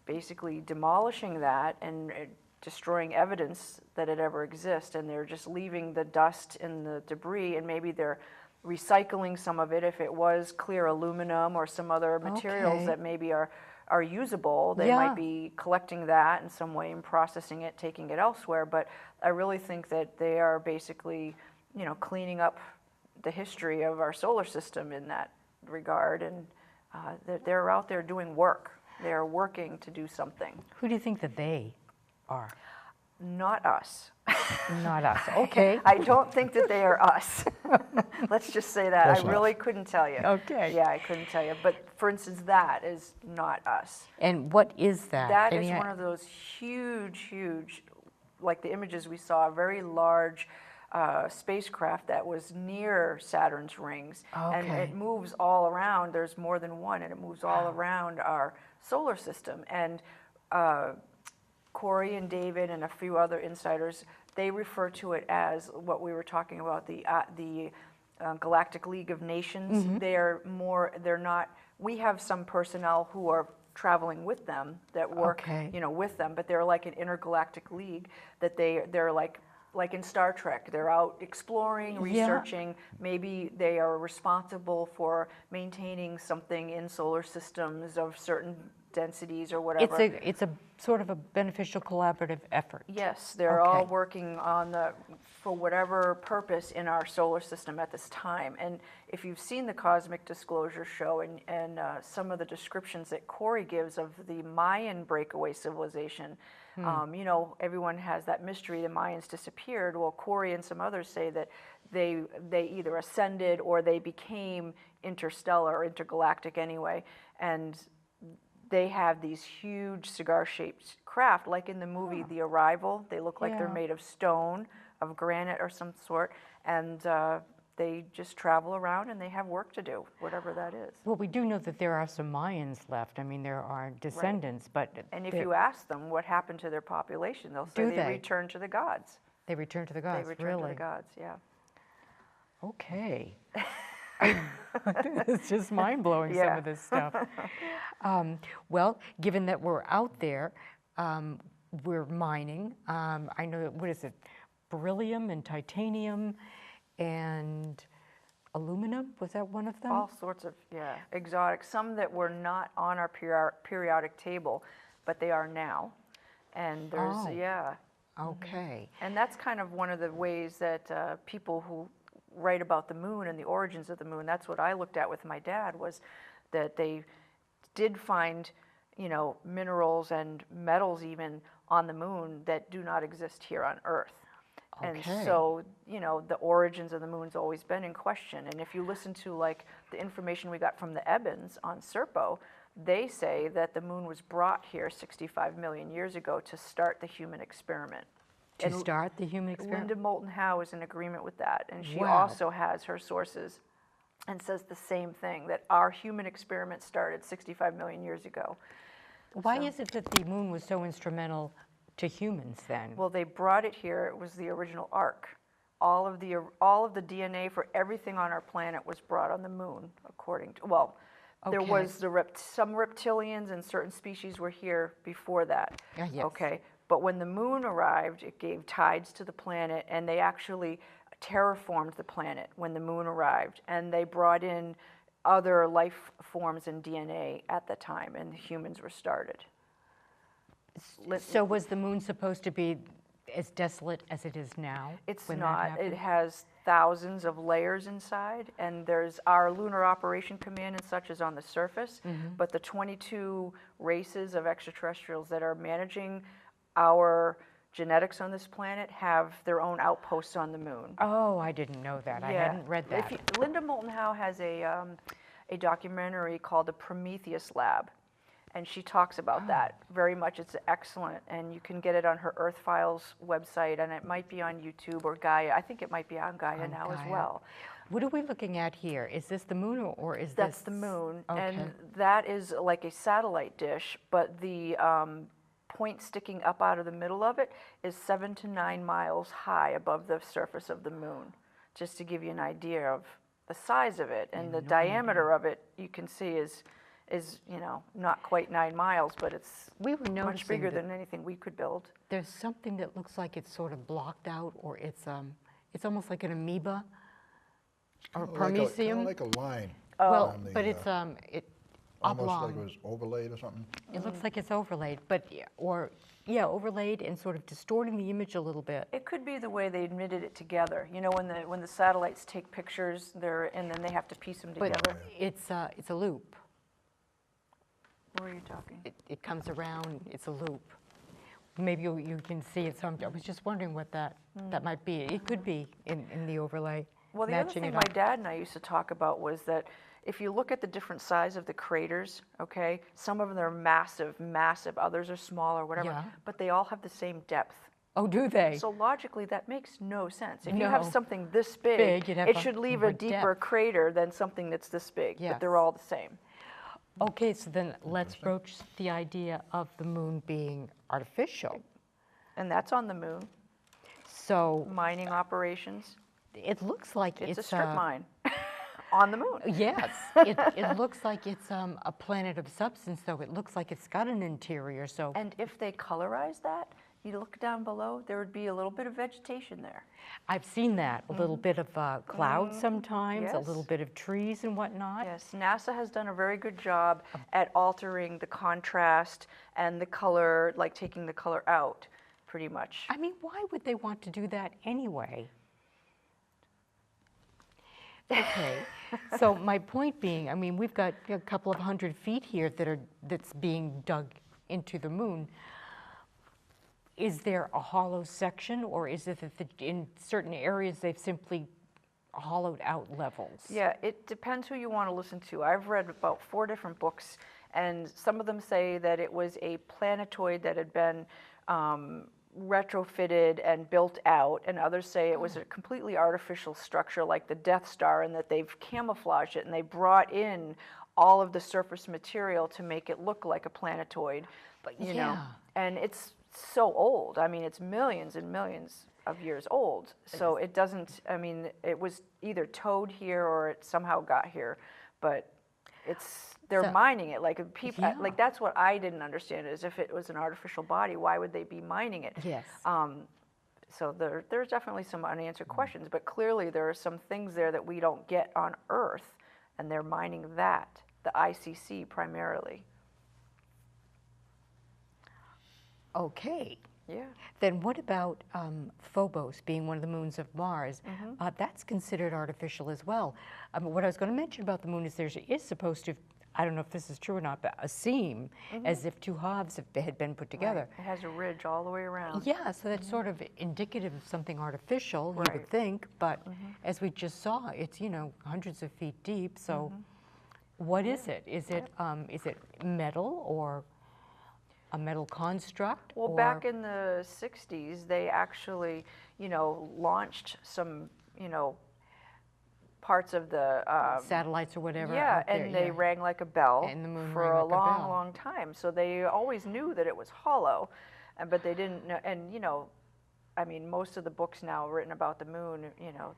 basically demolishing that and destroying evidence that it ever exists, and they're just leaving the dust and the debris, and maybe they're recycling some of it if it was clear aluminum or some other materials Okay. that maybe are usable. They Yeah. might be collecting that in some way and processing it, taking it elsewhere, but I really think that they are basically, you know, cleaning up the history of our solar system in that regard, and they're out there doing work. They're working to do something. Who do you think that they are? Not us. Not us, okay. I don't think that they are us. Let's just say that. Close I enough. really couldn't tell you. Okay. Yeah, I couldn't tell you. But for instance, that is not us. And what is that? That is one of those huge, like the images we saw, very large spacecraft that was near Saturn's rings. And Okay. it moves all around. There's more than one, and it moves all around our solar system. And Corey and David and a few other insiders, they refer to it as what we were talking about, the Galactic League of Nations. They're not, we have some personnel who are traveling with them that work, Okay. you know, with them, but they're like an intergalactic league that they're like in Star Trek. They're out exploring, Yeah. researching. Maybe they are responsible for maintaining something in solar systems of certain densities or whatever. It's a sort of a beneficial collaborative effort. Yes, they're all Okay. working on for whatever purpose in our solar system at this time. And if you've seen the Cosmic Disclosure show and some of the descriptions that Corey gives of the Mayan breakaway civilization, you know, everyone has that mystery, the Mayans disappeared. Well, Corey and some others say that they either ascended or they became interstellar or intergalactic anyway. And they have these huge cigar-shaped craft, like in the movie The Arrival. They look like they're Yeah. made of stone, of granite or some sort, and they just travel around and they have work to do, whatever that is. Well, we do know that there are some Mayans left. I mean, there are descendants, but And if they're- you ask them what happened to their population, they'll say Do they they? returned to the gods. they return to the They gods, returned really? to the gods, yeah. Okay. It's just mind-blowing, some Yeah. of this stuff. Well, given that we're out there, we're mining. I know, what is it, beryllium and titanium and aluminum? Was that one of them? All sorts of, yeah, exotic, some that were not on our periodic table, but they are now. And there's, Oh. yeah. Okay. And that's kind of one of the ways that people who write about the moon and the origins of the moon, that's what I looked at with my dad, was that they did find, you know, minerals and metals even on the moon that do not exist here on Earth. And Okay. so, you know, the origins of the moon's always been in question. And if you listen to like the information we got from the Ebbins on Serpo, they say that the moon was brought here 65 million years ago to start the human experiment. To And start the human experiment? Linda Moulton Howe is in agreement with that, and she Wow. also has her sources and says the same thing, that our human experiment started 65 million years ago. Why is it that the moon was so instrumental to humans then? Well, they brought it here, it was the original ark. all of the DNA for everything on our planet was brought on the moon, according to, well, there Okay. was some reptilians and certain species were here before that. Yes. Okay, but when the moon arrived, it gave tides to the planet, and they actually terraformed the planet when the moon arrived, and they brought in other life forms and DNA at the time, and humans were started. So was the moon supposed to be as desolate as it is now? It's when that not. It happened? has thousands of layers inside, and there's our Lunar Operation Command and such is on the surface, but the 22 races of extraterrestrials that are managing our genetics on this planet have their own outposts on the moon. Oh, I didn't know that. I hadn't read that. Linda Moulton Howe has a documentary called The Prometheus Lab, and she talks about that very much. It's excellent, and you can get it on her Earth Files website, and it might be on YouTube or Gaia. I think it might be on Gaia now as Gaia. well. What are we looking at here? Is this the moon or is That's this? the moon, Okay. and that is like a satellite dish, but the point sticking up out of the middle of it is 7 to 9 miles high above the surface of the moon, just to give you an idea of the size of it. And the diameter of it, you can see, is not quite 9 miles, but it's We were much noticing bigger that than anything we could build. there's something that looks like it's sort of blocked out, or it's almost like an amoeba or a paramecium. Like a line. Well, on the, but it's it almost oblong. like it was overlaid or something. It looks like it's overlaid, but overlaid and sort of distorting the image a little bit. It could be the way they knitted it together. You know, when the satellites take pictures, and then they have to piece them But together. it's a loop. Where are you talking? It comes around. It's a loop. Maybe you can see it. So I was just wondering what that might be. It could be in the overlay. Well, the other matching thing it my up. dad and I used to talk about was that if you look at the different size of the craters, okay, some of them are massive, massive, others are smaller, whatever, Yeah. but they all have the same depth. Oh, do they? So logically, that makes no sense. If you have No. something this big, Big, you'd have it a should leave more a deeper depth. crater than something that's this big, Yes. but they're all the same. Okay, so then let's broach the idea of the moon being artificial. And that's on the moon, So mining operations. it looks like It's a strip mine on the moon. Yes, it looks like it's a planet of substance, though. It looks like it's got an interior, so. And if they colorize that, you look down below, there would be a little bit of vegetation there. I've seen that, a little bit of clouds sometimes, a little Yes. bit of trees and whatnot. Yes, NASA has done a very good job at altering the contrast and the color, like taking the color out, pretty much. I mean, why would they want to do that anyway? Okay, so my point being, I mean, we've got a couple of 100 feet here that's being dug into the moon. Is there a hollow section, or is it that in certain areas they've simply hollowed out levels? Yeah, it depends who you want to listen to. I've read about 4 different books, and some of them say that it was a planetoid that had been retrofitted and built out, and others say it was a completely artificial structure like the Death Star, and that they've camouflaged it and they brought in all of the surface material to make it look like a planetoid. But you know, and it's so old. I mean, it's millions and millions of years old. So it doesn't, I mean, it was either towed here or it somehow got here, but they're mining it. Like people, like that's what I didn't understand, is if it was an artificial body, why would they be mining it? Yes. So there's definitely some unanswered questions, but clearly there are some things there that we don't get on Earth, and they're mining that, the ICC primarily. Okay. Yeah. Then what about Phobos being one of the moons of Mars? That's considered artificial as well. What I was going to mention about the moon is there is supposed to, I don't know if this is true or not, but a seam, as if 2 halves had been put together. Right. It has a ridge all the way around. Yeah, so that's sort of indicative of something artificial, you would think, but as we just saw, it's, hundreds of feet deep, so what is it? Is it metal or a metal construct? Well, back in the 60s, they actually, launched some, parts of the satellites or whatever. yeah, out there, and they rang like a bell And the moon for rang a like a long, bell. long time. So they always knew that it was hollow, but they didn't know. And I mean, most of the books now written about the moon, you know,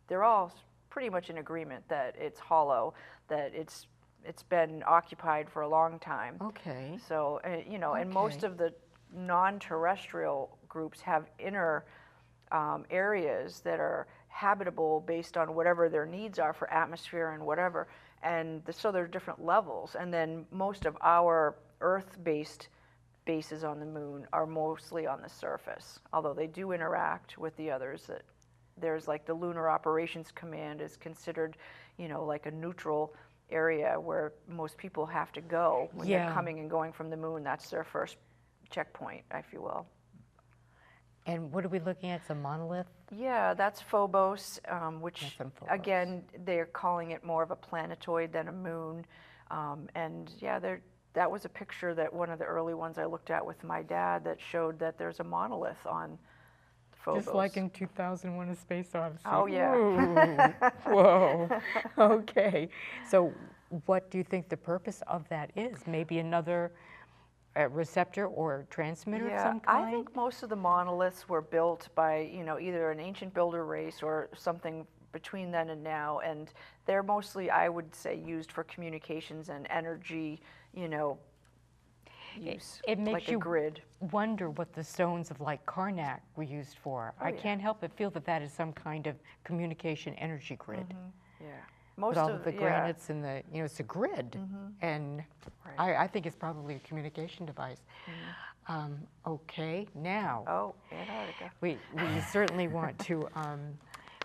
they're all pretty much in agreement that it's hollow, that it's been occupied for a long time. Okay. So, you know, and most Okay. of the non-terrestrial groups have inner areas that are habitable based on whatever their needs are for atmosphere and whatever. And so there are different levels. And then most of our Earth-based bases on the moon are mostly on the surface, although they do interact with the others. That there's like the Lunar Operations Command is considered, you know, like a neutral area where most people have to go when they're Yeah. coming and going from the moon. That's their first checkpoint, if you will. And what are we looking at? It's a monolith? Yeah, that's Phobos, which That's on Phobos. again, they're calling it more of a planetoid than a moon. And yeah, that was a picture that one of the early ones I looked at with my dad that showed that there's a monolith on Phobos. Just like in 2001: A Space Odyssey. Oh, yeah. Whoa. Whoa. Okay. So what do you think the purpose of that is? Maybe another receptor or transmitter of some kind? I think most of the monoliths were built by, you know, either an ancient builder race or something between then and now, and they're mostly, I would say, used for communications and energy, you know, use, It makes like a you grid. wonder what the stones of like Karnak were used for. I yeah. can't help but feel that that is some kind of communication energy grid. Yeah, With all of the granites and the, you know, it's a grid. And Right. I think it's probably a communication device. Okay, now. Oh, Antarctica. We certainly want to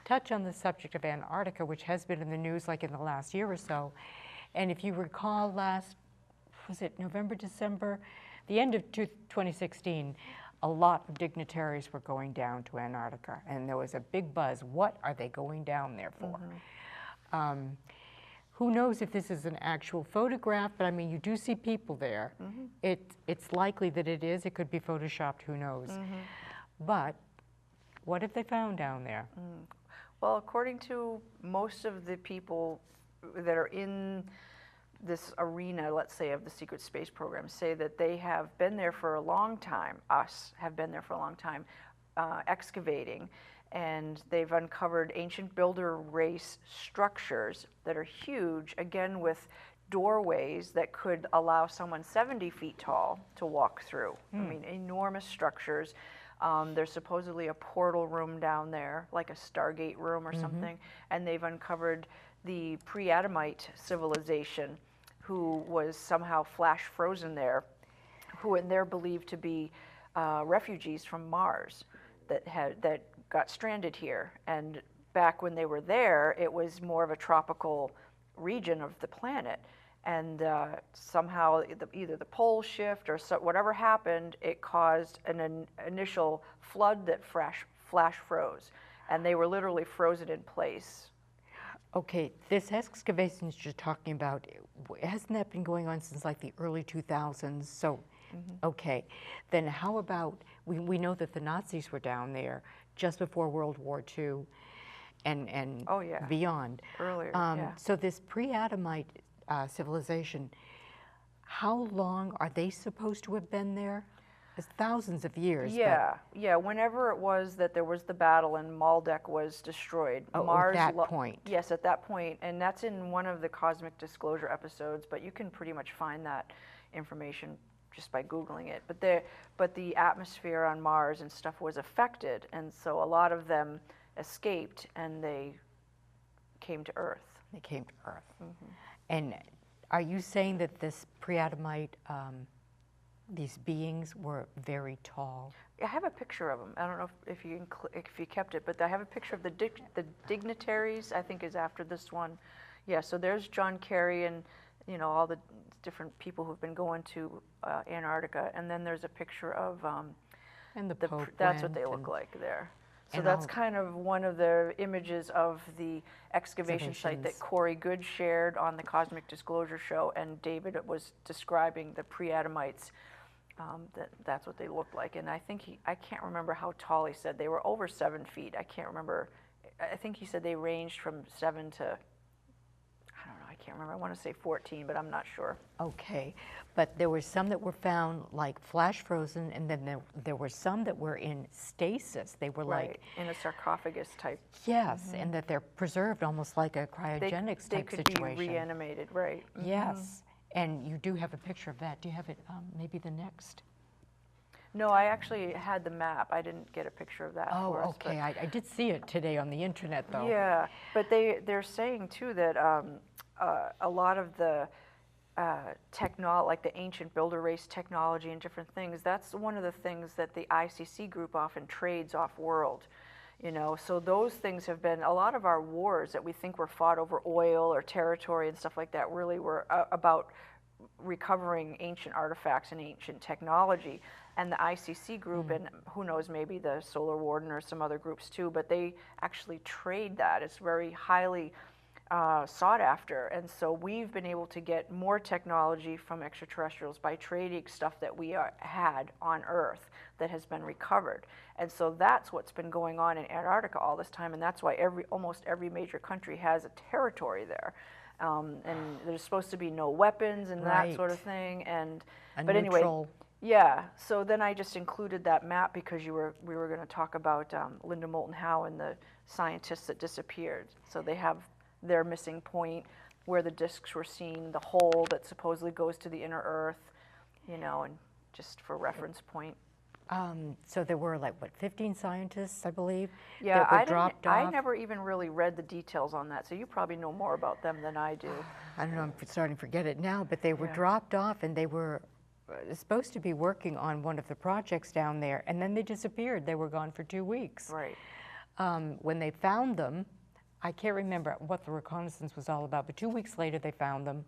touch on the subject of Antarctica, which has been in the news like in the last year or so. And if you recall was it November, December? The end of 2016, a lot of dignitaries were going down to Antarctica, and there was a big buzz. What are they going down there for? Who knows if this is an actual photograph, but I mean, you do see people there. It's likely that it is. It could be photoshopped, who knows. But what have they found down there? Well, according to most of the people that are in this arena, let's say, of the secret space program, say that they have been there for a long time, have been there for a long time, excavating, and they've uncovered ancient builder race structures that are huge, again with doorways that could allow someone 70 feet tall to walk through. I mean, enormous structures. There's supposedly a portal room down there, like a Stargate room or something, and they've uncovered the pre-Adamite civilization who was somehow flash frozen there, and they're believed to be refugees from Mars that got stranded here. And back when they were there, it was more of a tropical region of the planet. And somehow either the pole shift or whatever happened, it caused an initial flood that flash froze. And they were literally frozen in place. Okay, this excavation you're talking about, hasn't that been going on since like the early 2000s? So, okay, then how about, we know that the Nazis were down there just before World War II and Oh, yeah. beyond. Earlier, So this pre-Adamite civilization, how long are they supposed to have been there? It's thousands of years. Yeah, whenever it was that there was the battle and Maldek was destroyed. At that point. Yes, at that point, and that's in one of the Cosmic Disclosure episodes, but you can pretty much find that information just by Googling it. But the atmosphere on Mars and stuff was affected, and so a lot of them escaped and they came to Earth. They came to Earth. And are you saying that this pre-Adamite, these beings were very tall? I have a picture of them. I don't know if you kept it, but I have a picture of the dignitaries. I think is after this one. Yeah. So there's John Kerry and all the different people who've been going to Antarctica, and then there's a picture of And the Pope that's what went they look and- like there. So and that's all- kind of one of the images of the excavation site that Exhibitions. Corey Good shared on the Cosmic Disclosure show, and David was describing the pre-Adamites. That's what they looked like, and I think I can't remember how tall he said. They were over 7 feet. I can't remember. I think he said they ranged from 7 to, I don't know, I can't remember, I want to say 14, but I'm not sure. Okay, but there were some that were found like flash frozen, and then there were some that were in stasis. They were Right, like, in a sarcophagus type. yes, and that they're preserved almost like a cryogenics They type could situation. be reanimated, right. Yes, and you do have a picture of that. Do you have it, maybe the next? No, I actually had the map. I didn't get a picture of that Oh, for us. okay, I did see it today on the internet, though. Yeah, but they're saying too that a lot of the like the ancient builder race technology and different things, that's one of the things that the ICC group often trades off world. You know, so those things have been, a lot of our wars that we think were fought over oil or territory and stuff like that really were about recovering ancient artifacts and ancient technology. And the ICC group, and who knows, maybe the Solar Warden or some other groups too, but they actually trade that. It's very highly sought after. And so we've been able to get more technology from extraterrestrials by trading stuff that we had on Earth that has been recovered. And so that's what's been going on in Antarctica all this time, and that's why almost every major country has a territory there. And there's supposed to be no weapons and that sort of thing. And but anyway, yeah. So then I just included that map because we were going to talk about Linda Moulton Howe and the scientists that disappeared. So they have their missing point where the discs were seen, the hole that supposedly goes to the inner Earth, you know, and just for reference point. So there were like, what, 15 scientists, I believe, Yeah, that were dropped off? I never even really read the details on that, so you probably know more about them than I do. I don't know, I'm starting to forget it now, but they were dropped off, and they were supposed to be working on one of the projects down there, and then they disappeared. They were gone for 2 weeks. Right. When they found them, I can't remember what the reconnaissance was all about, but 2 weeks later they found them,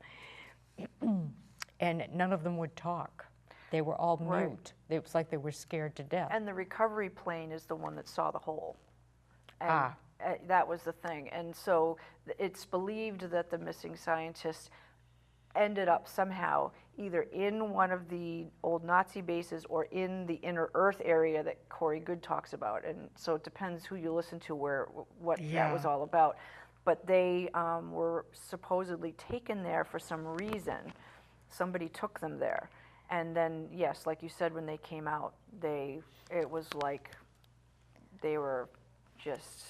and none of them would talk. They were all mute. It was like they were scared to death. And the recovery plane is the one that saw the hole. And that was the thing. And so it's believed that the missing scientists ended up somehow either in one of the old Nazi bases or in the inner Earth area that Corey Goode talks about. And so it depends who you listen to what that was all about. But they were supposedly taken there for some reason. Somebody took them there. And then, yes, like you said, when they came out, it was like they were just...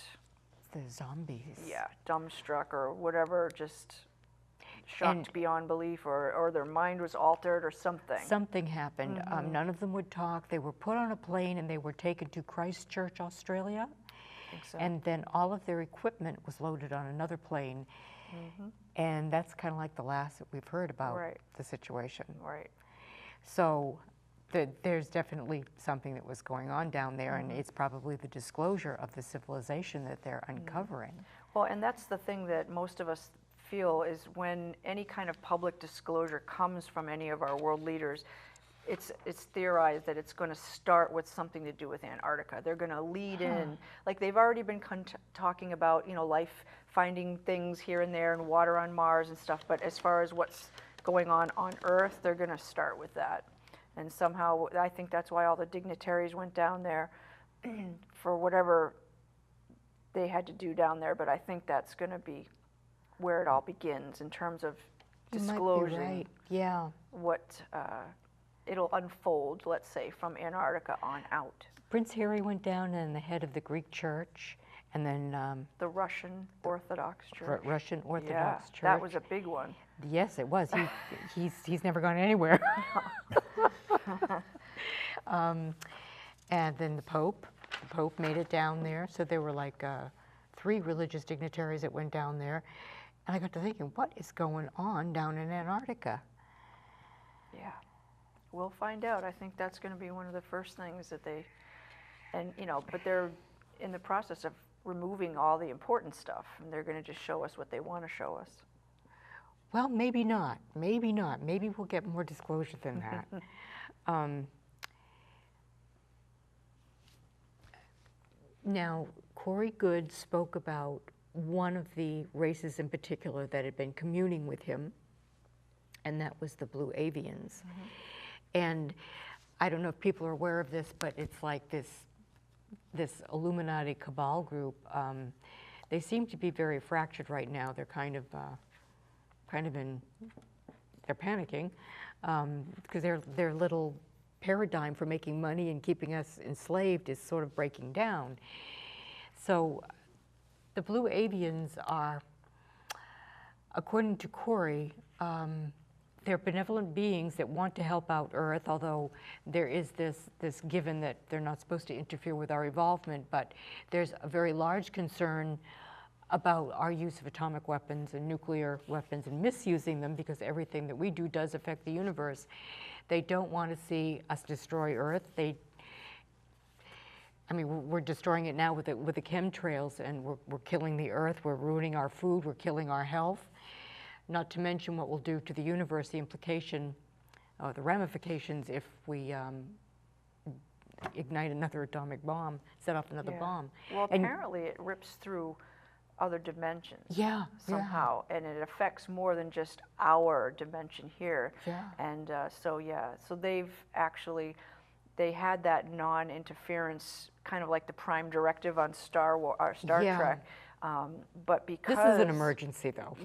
The zombies. Yeah, dumbstruck or whatever, just shocked beyond belief, or their mind was altered or something. Something happened. None of them would talk. They were put on a plane and they were taken to Christchurch, Australia. So. And then all of their equipment was loaded on another plane. And that's kind of like the last that we've heard about the situation. Right. So there's definitely something that was going on down there, and it's probably the disclosure of the civilization that they're uncovering. Well, and that's the thing that most of us feel is when any kind of public disclosure comes from any of our world leaders, it's theorized that it's going to start with something to do with Antarctica. They're going to lead in, like they've already been talking about, you know, life, finding things here and there and water on Mars and stuff, but as far as what's going on Earth, they're going to start with that. And somehow, I think that's why all the dignitaries went down there for whatever they had to do down there, but I think that's going to be where it all begins in terms of disclosing what it'll unfold, let's say, from Antarctica on out. Prince Harry went down and the head of the Greek church, and then the Russian Orthodox Church. Russian Orthodox Church. That was a big one. Yes, it was. He's never gone anywhere. And then the Pope made it down there. So there were like 3 religious dignitaries that went down there. And I got to thinking, what is going on down in Antarctica? Yeah, we'll find out. I think that's going to be one of the first things that they, and you know, but they're in the process of removing all the important stuff, and they're going to just show us what they want to show us. Well, maybe not. Maybe not. Maybe we'll get more disclosure than that. Now, Corey Goode spoke about one of the races in particular that had been communing with him, and that was the Blue Avians. And I don't know if people are aware of this, but it's like this Illuminati cabal group. They seem to be very fractured right now. They're kind of kind of they're panicking because their little paradigm for making money and keeping us enslaved is sort of breaking down. So the blue avians are, according to Corey, they're benevolent beings that want to help out Earth, although there is this given that they're not supposed to interfere with our evolvement, but there's a very large concern about our use of atomic weapons and nuclear weapons and misusing them, because everything that we do does affect the universe. They don't want to see us destroy Earth. I mean, we're destroying it now with the chemtrails, and we're killing the Earth, we're ruining our food, we're killing our health. Not to mention what we'll do to the universe, the implication, the ramifications if we ignite another atomic bomb, set off another bomb. Well, apparently it rips through other dimensions somehow, and it affects more than just our dimension here. And so they had that non-interference, kind of like the Prime Directive on Star Trek. But because this is an emergency, though.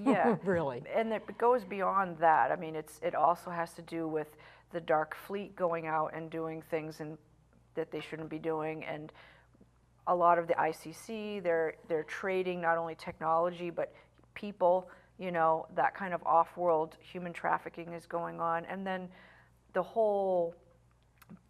Really. And it goes beyond that. I mean, it also has to do with the Dark Fleet going out and doing things that they shouldn't be doing, and a lot of the ICC, they're trading not only technology but people. You know, that kind of off-world human trafficking is going on, and then the whole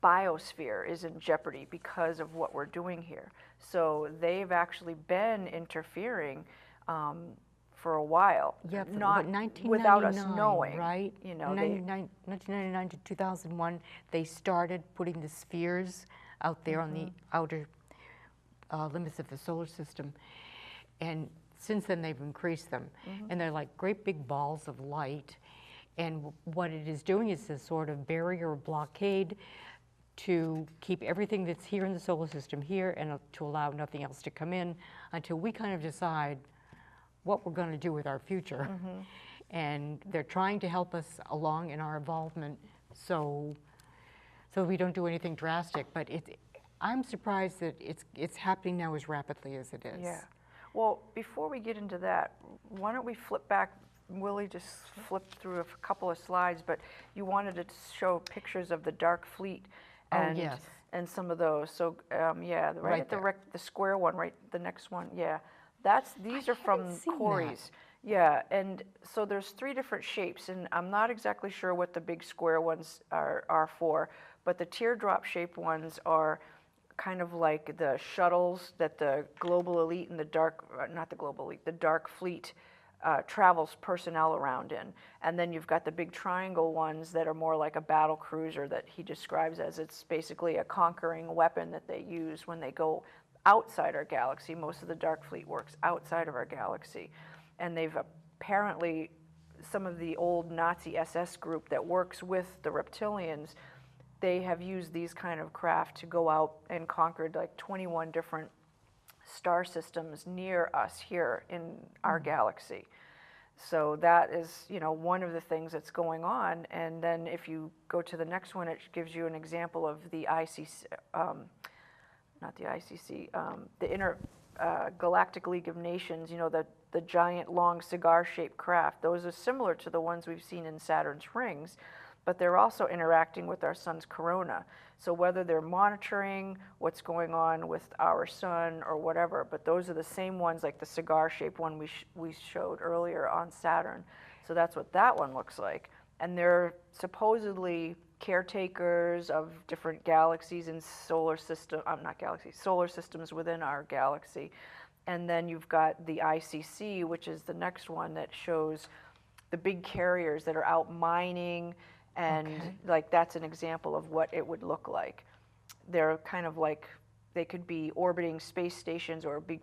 biosphere is in jeopardy because of what we're doing here. So they've actually been interfering for a while, not without us knowing. Right? You know, 1999 to 2001, they started putting the spheres out there on the outer limits of the solar system, and since then they've increased them, and they're like great big balls of light. And what it is doing is a sort of barrier or blockade to keep everything that's here in the solar system here, and to allow nothing else to come in until we kind of decide what we're going to do with our future. And they're trying to help us along in our involvement so we don't do anything drastic. But I'm surprised that it's happening now as rapidly as it is. Yeah. Well, before we get into that, why don't we flip back? Willie just flipped through a couple of slides, but you wanted to show pictures of the Dark Fleet and some of those. So right at the square one, right, the next one, these are from Corey's. Yeah, and so there's 3 different shapes, and I'm not exactly sure what the big square ones are for, but the teardrop shaped ones are kind of like the shuttles that the global elite and the Dark Fleet travels personnel around in. And then you've got the big triangle ones that are more like a battle cruiser that he describes as it's basically a conquering weapon that they use when they go outside our galaxy. Most of the Dark Fleet works outside of our galaxy. And they've apparently, some of the old Nazi SS group that works with the reptilians, they have used these kind of craft to go out and conquered like 21 different star systems near us here in our galaxy. So that is, one of the things that's going on. And then if you go to the next one, it gives you an example of the ICC, the Intergalactic League of Nations, the giant long cigar-shaped craft. Those are similar to the ones we've seen in Saturn's rings, but they're also interacting with our sun's corona. So whether they're monitoring what's going on with our sun or whatever, but those are the same ones, like the cigar-shaped one we showed earlier on Saturn. So that's what that one looks like. And they're supposedly caretakers of different galaxies and solar systems within our galaxy. And then you've got the ICC, which is the next one that shows the big carriers that are out mining, and like that's an example of what it would look like. They're kind of like, they could be orbiting space stations or be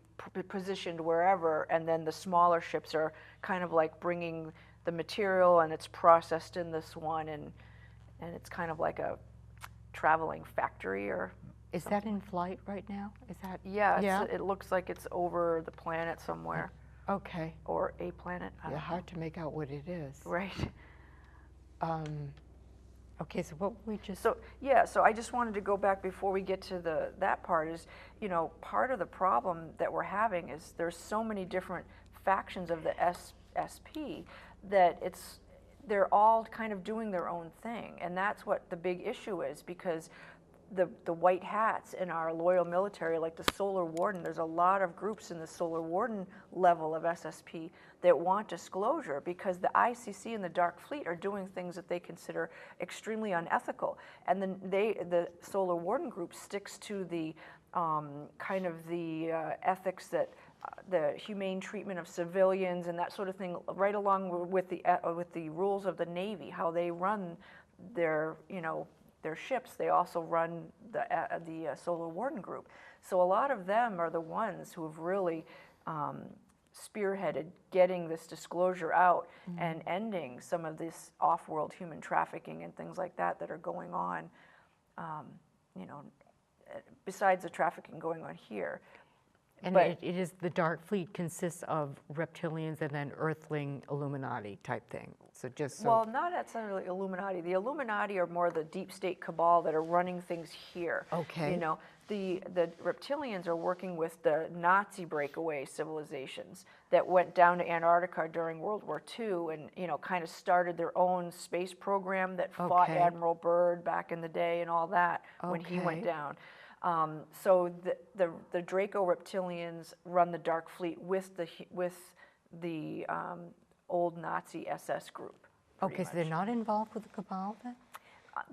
positioned wherever, and then the smaller ships are kind of like bringing the material, and it's processed in this one, and it's kind of like a traveling factory or Is that in flight right now? Is that? Yeah, it looks like it's over the planet somewhere. Okay. Or a planet. I don't know. Hard to make out what it is. Right. Okay, so what we just... So I just wanted to go back before we get to that part is, part of the problem that we're having is there's so many different factions of the SP, that they're all kind of doing their own thing, and that's what the big issue is, because the white hats in our loyal military, like the Solar Warden, there's a lot of groups in the Solar Warden level of SSP that want disclosure, because the ICC and the Dark Fleet are doing things that they consider extremely unethical. And then the Solar Warden group sticks to the kind of the ethics that the humane treatment of civilians and that sort of thing, right along with the rules of the Navy, how they run their, their ships. They also run the Solar Warden group. So a lot of them are the ones who have really spearheaded getting this disclosure out and ending some of this off-world human trafficking and things like that are going on, besides the trafficking going on here. And But it is, the Dark Fleet consists of reptilians and then Earthling Illuminati type thing. So just so. well, not necessarily Illuminati. The Illuminati are more the deep state cabal that are running things here. Okay. The reptilians are working with the Nazi breakaway civilizations that went down to Antarctica during World War II and, kind of started their own space program that fought Okay. Admiral Byrd back in the day and all that when he went Okay. down. So the Draco reptilians run the Dark Fleet with the old Nazi SS group. Okay, so they're not involved with the cabal then?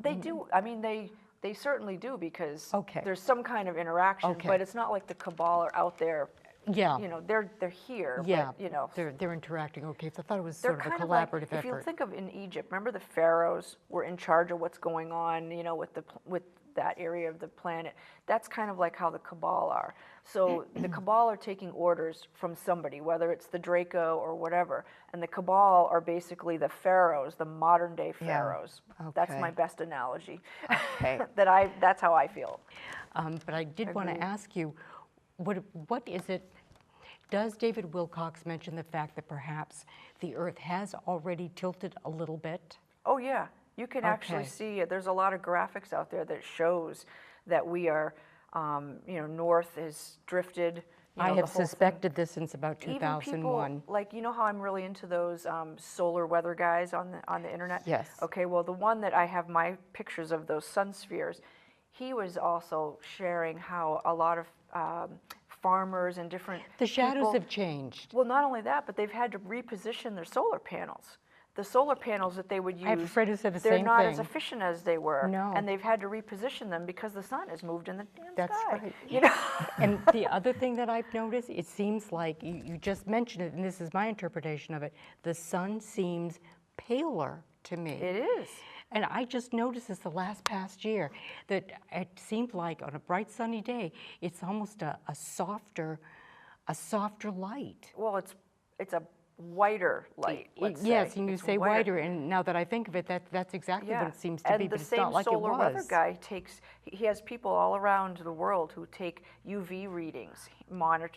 They do. I mean, they certainly do, because Okay. there's some kind of interaction. Okay. But it's not like the cabal are out there. Yeah. They're here. Yeah, But, they're interacting. Okay, so I thought it was they're sort of a kind of like, collaborative if you effort. think of in Egypt, remember the pharaohs were in charge of what's going on, with that area of the planet. That's kind of like how the cabal are. So the cabal are taking orders from somebody, whether it's the Draco or whatever, and the cabal are basically the pharaohs, the modern day pharaohs. That's Okay. my best analogy. Okay. That's how I feel. But I did want to Agreed. ask you, what is it, does David Wilcox mention the fact that perhaps the Earth has already tilted a little bit? Oh yeah, you can actually Okay. see it. There's a lot of graphics out there that shows that we are, north is drifted. I the have whole thing. suspected this since about Even 2001. people, like, how I'm really into those solar weather guys on the internet? Yes. Okay, well, the one that I have my pictures of, those sun spheres, he was also sharing how a lot of farmers and different The shadows people, have changed. well, not only that, but they've had to reposition their solar panels. The solar panels that they would use, I have a friend who said the they're same not thing. as efficient as they were. No. And they've had to reposition them because the sun has moved in the damn That's sky. right. And the other thing that I've noticed, it seems like, you just mentioned it, and this is my interpretation of it, the sun seems paler to me. It is. And I just noticed this the past year, that it seemed like on a bright sunny day, it's almost a softer light. Well, it's a whiter light, let's Yes, say. and you It's say whiter, and now that I think of it, that's exactly what it seems to and be, the but it's same not like it solar weather was. guy he has people all around the world who take UV readings.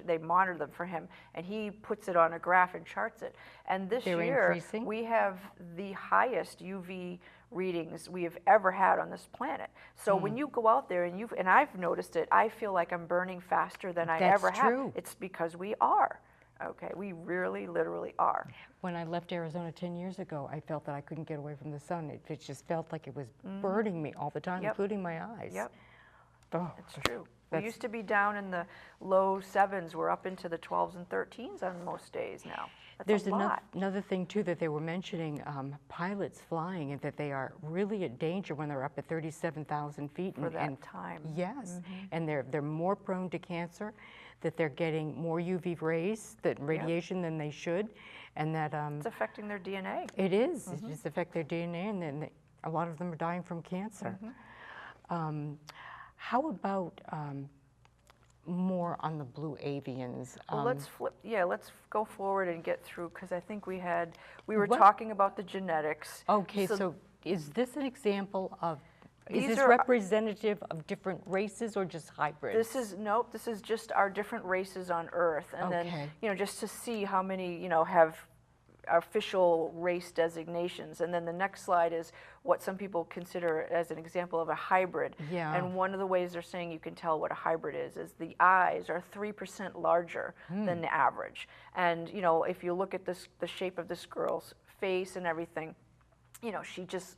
They monitor them for him, and he puts it on a graph and charts it. And this They're year, increasing? we have the highest UV readings we have ever had on this planet. So when you go out there and I've noticed it, I feel like I'm burning faster than I That's ever have. true. It's because we are. Okay, we really, literally are. When I left Arizona 10 years ago, I felt that I couldn't get away from the sun. It just felt like it was burning me all the time, Yep. including my eyes. Yep. Oh, It's true. We That's- used to be down in the low 7s. We're up into the 12s and 13s on most days now. That's There's a lot. another thing, too, that they were mentioning, pilots flying, and that they are really at danger when they're up at 37,000 feet. For that time. Yes, and they're more prone to cancer, that they're getting more UV rays, radiation than they should, and that It's affecting their DNA. it is. It just affects their DNA, and then a lot of them are dying from cancer. How about more on the blue avians? Well, let's go forward and get through, because I think we were What- talking about the genetics. Okay, so is this an example of, is These this are- representative of different races or just hybrids? This is just our different races on Earth. And Okay. then, just to see how many, have official race designations. And then the next slide is what some people consider as an example of a hybrid. Yeah. And one of the ways they're saying you can tell what a hybrid is the eyes are 3% larger than the average. And you know, if you look at this, the shape of this girl's face and everything, you know, she just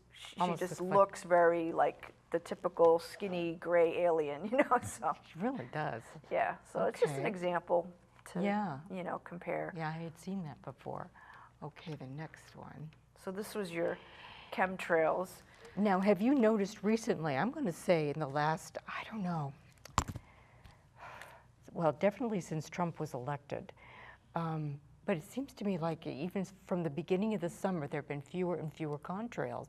looks very like the typical skinny gray alien, you know. So It really does. yeah, so it's just an Okay. example to Yeah. you know, compare. Yeah, I had seen that before. Okay, the next one. So this was your chemtrails. Now, have you noticed recently, I'm going to say in the last, I don't know, well, definitely since Trump was elected, but it seems to me like even from the beginning of the summer, there have been fewer and fewer contrails,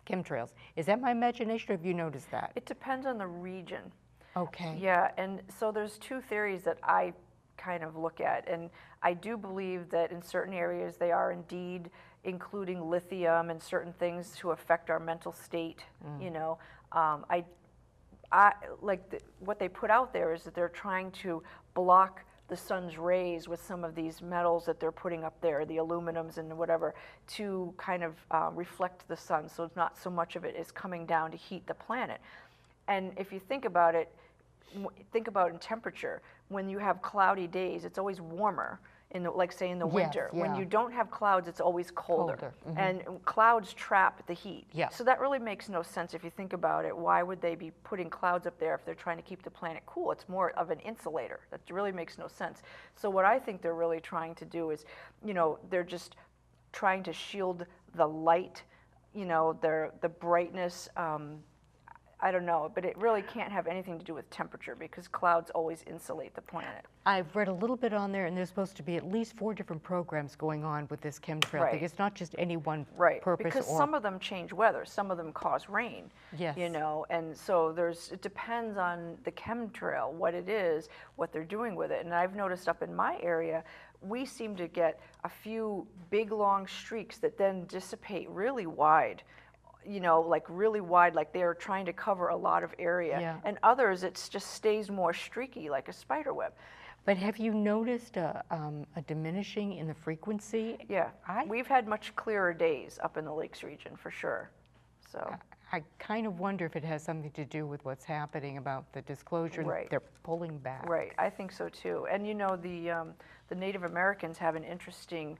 chemtrails. Is that my imagination, or have you noticed that? It depends on the region. Okay. Yeah, and so there's two theories that I kind of look at, and I do believe that in certain areas they are indeed including lithium and certain things to affect our mental state. You know, I like what they put out there is that they're trying to block the sun's rays with some of these metals that they're putting up there, the aluminums and whatever, to kind of reflect the sun, so it's not so much of it is coming down to heat the planet. And if you think about it, think about in temperature, when you have cloudy days, it's always warmer, in the, like say in the winter. When yeah. you don't have clouds, it's always colder. And clouds trap the heat. Yeah. So that really makes no sense if you think about it. Why would they be putting clouds up there if they're trying to keep the planet cool? It's more of an insulator. That really makes no sense. So what I think they're really trying to do is, you know, they're just trying to shield the light, you know, the brightness. I don't know, but it really can't have anything to do with temperature because clouds always insulate the planet. I've read a little bit on there, and there's supposed to be at least 4 different programs going on with this chemtrail. Right. Thing. It's not just any one Right, purpose. because some of them change weather, some of them cause rain. Yes. You know, and so it depends on the chemtrail, what it is, what they're doing with it. And I've noticed up in my area, we seem to get a few big long streaks that then dissipate really wide. You know, like really wide, like they're trying to cover a lot of area. Yeah. And others, it just stays more streaky, like a spider web. But have you noticed a diminishing in the frequency? Yeah, we've had much clearer days up in the Lakes region for sure. So I kind of wonder if it has something to do with what's happening about the disclosure. Right. They're pulling back. Right, I think so too. And you know, the Native Americans have an interesting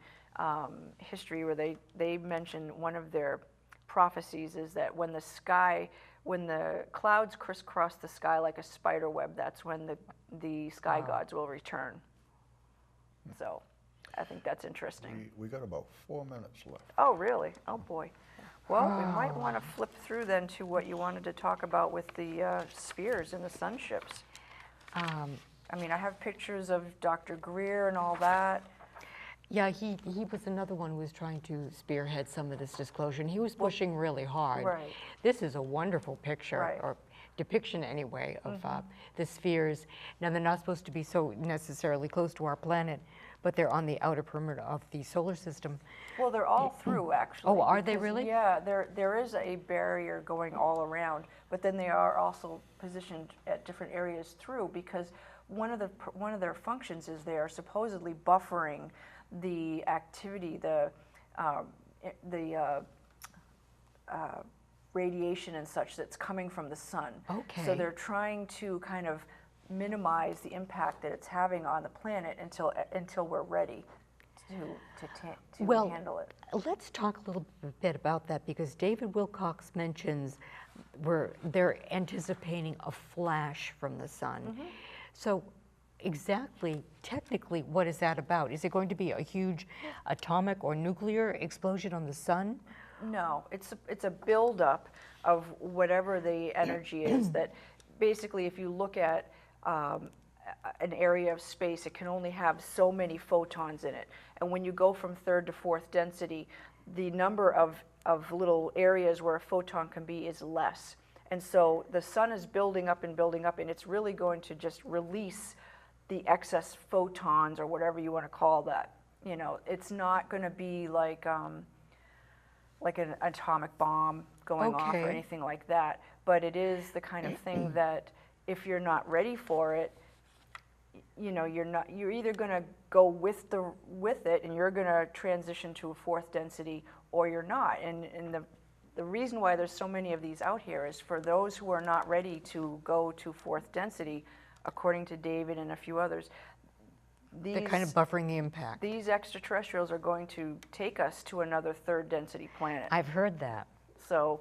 history where they mention one of their prophecies is that when the clouds crisscross the sky like a spider web, that's when the sky gods will return. So I think that's interesting. We got about 4 minutes left. Oh, really? Oh, boy. Well, we might want to flip through then to what you wanted to talk about with the spheres and the sunships. I mean, I have pictures of Dr. Greer and all that. Yeah, he was another one who was trying to spearhead some of this disclosure, and he was pushing really hard. Right. This is a wonderful picture, Right. or depiction anyway, of the spheres. Now, they're not supposed to be so necessarily close to our planet, but they're on the outer perimeter of the solar system. Well, they're all through, actually. Oh, are they because, really? Yeah, there is a barrier going all around, but then they are also positioned at different areas through, because one of their functions is they are supposedly buffering the activity, the radiation and such that's coming from the sun. Okay. So they're trying to kind of minimize the impact that it's having on the planet until we're ready to handle it. Let's talk a little bit about that, because David Wilcox mentions they're anticipating a flash from the sun. So exactly, technically, what is that about? Is it going to be a huge atomic or nuclear explosion on the sun? No, it's a buildup of whatever the energy is. That basically, if you look at an area of space, it can only have so many photons in it. And when you go from third to fourth density, the number of little areas where a photon can be is less. And so the sun is building up, and it's really going to just release the excess photons, or whatever you want to call that. You know, it's not going to be like an atomic bomb going off or anything like that. But it is the kind of thing that if you're not ready for it, you know, you're either going to go with it and you're going to transition to a fourth density, or you're not. And the reason why there's so many of these out here is for those who are not ready to go to fourth density, according to David and a few others. They're kind of buffering the impact. These extraterrestrials are going to take us to another third density planet. I've heard that. So,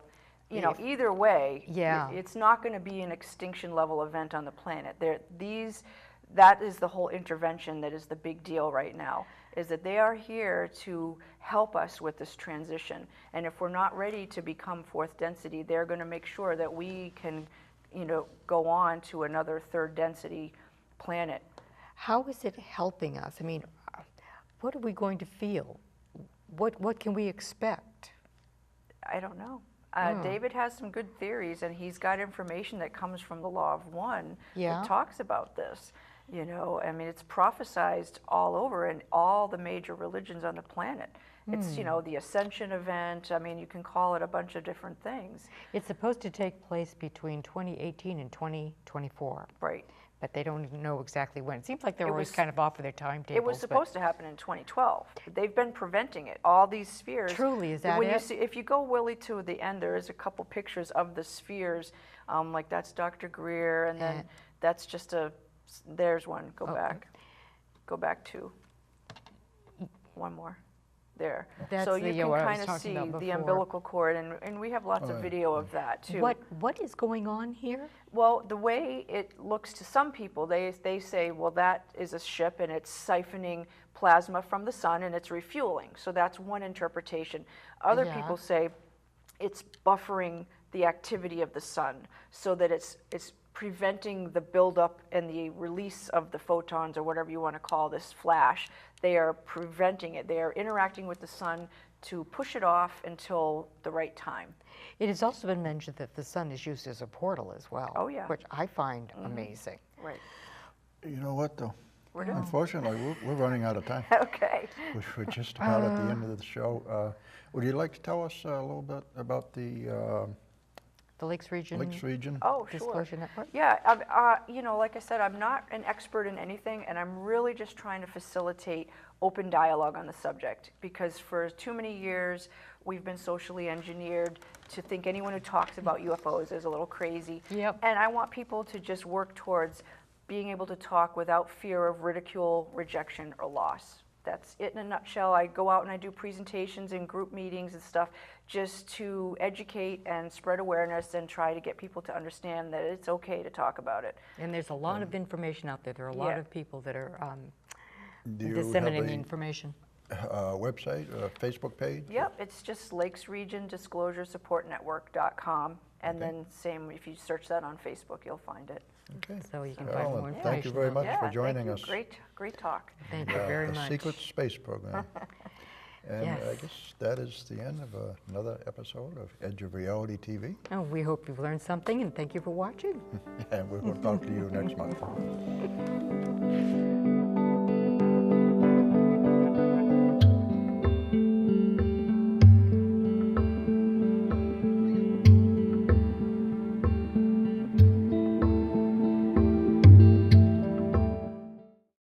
you know, either way, Yeah. it's not going to be an extinction level event on the planet. That is the whole intervention that is the big deal right now, is that they are here to help us with this transition. And if we're not ready to become fourth density, they're going to make sure that we can, you know, go on to another third density planet. How is it helping us? I mean, what are we going to feel? What can we expect? I don't know. David has some good theories, and he's got information that comes from the Law of One that talks about this. You know, I mean, it's prophesized all over in all the major religions on the planet. It's, you know, the ascension event. I mean, you can call it a bunch of different things. It's supposed to take place between 2018 and 2024. Right. But they don't even know exactly when. It seems like they're always kind of off of their timetables. It was supposed to happen in 2012. They've been preventing it. All these spheres. Truly, is that when it? You see, if you go, Willie, to the end, there is a couple pictures of the spheres. Like that's Dr. Greer, and then that's just there's one. Go back. Go back to one more. There. That's so you can kind of see the the umbilical cord, and we have lots of video of that too. What is going on here? Well, the way it looks to some people, they say, well, that is a ship and it's siphoning plasma from the sun and it's refueling. So that's one interpretation. Other people say it's buffering the activity of the sun so that it's preventing the buildup and the release of the photons, or whatever you want to call this flash. They are preventing it. They are interacting with the sun to push it off until the right time. It has also been mentioned that the sun is used as a portal as well. Oh, yeah. Which I find amazing. Right. You know what, though? We're done. Unfortunately, we're running out of time. Okay. We're just about at the end of the show. Would you like to tell us a little bit about the Lakes Region Oh, sure. Disclosure Network? Yeah, you know, like I said, I'm not an expert in anything, and I'm really just trying to facilitate open dialogue on the subject, because for too many years, we've been socially engineered to think anyone who talks about UFOs is a little crazy. Yep. And I want people to just work towards being able to talk without fear of ridicule, rejection, or loss. That's it in a nutshell. I go out and I do presentations and group meetings and stuff just to educate and spread awareness and try to get people to understand that it's okay to talk about it. And there's a lot of information out there. There are a lot of people that are Do you disseminating have a information. website, a Facebook page? Yep, it's just Lakes Region Disclosure Support Network.com. And then same, if you search that on Facebook, you'll find it. Okay. So you can find Carolyn, more information. thank you very much for Yeah, joining thank us. you. Great talk. Thank you very The much. Secret Space Program. And I Yes. guess that is the end of another episode of Edge of Reality TV. Oh, we hope you've learned something, and thank you for watching. And we will talk to you next month.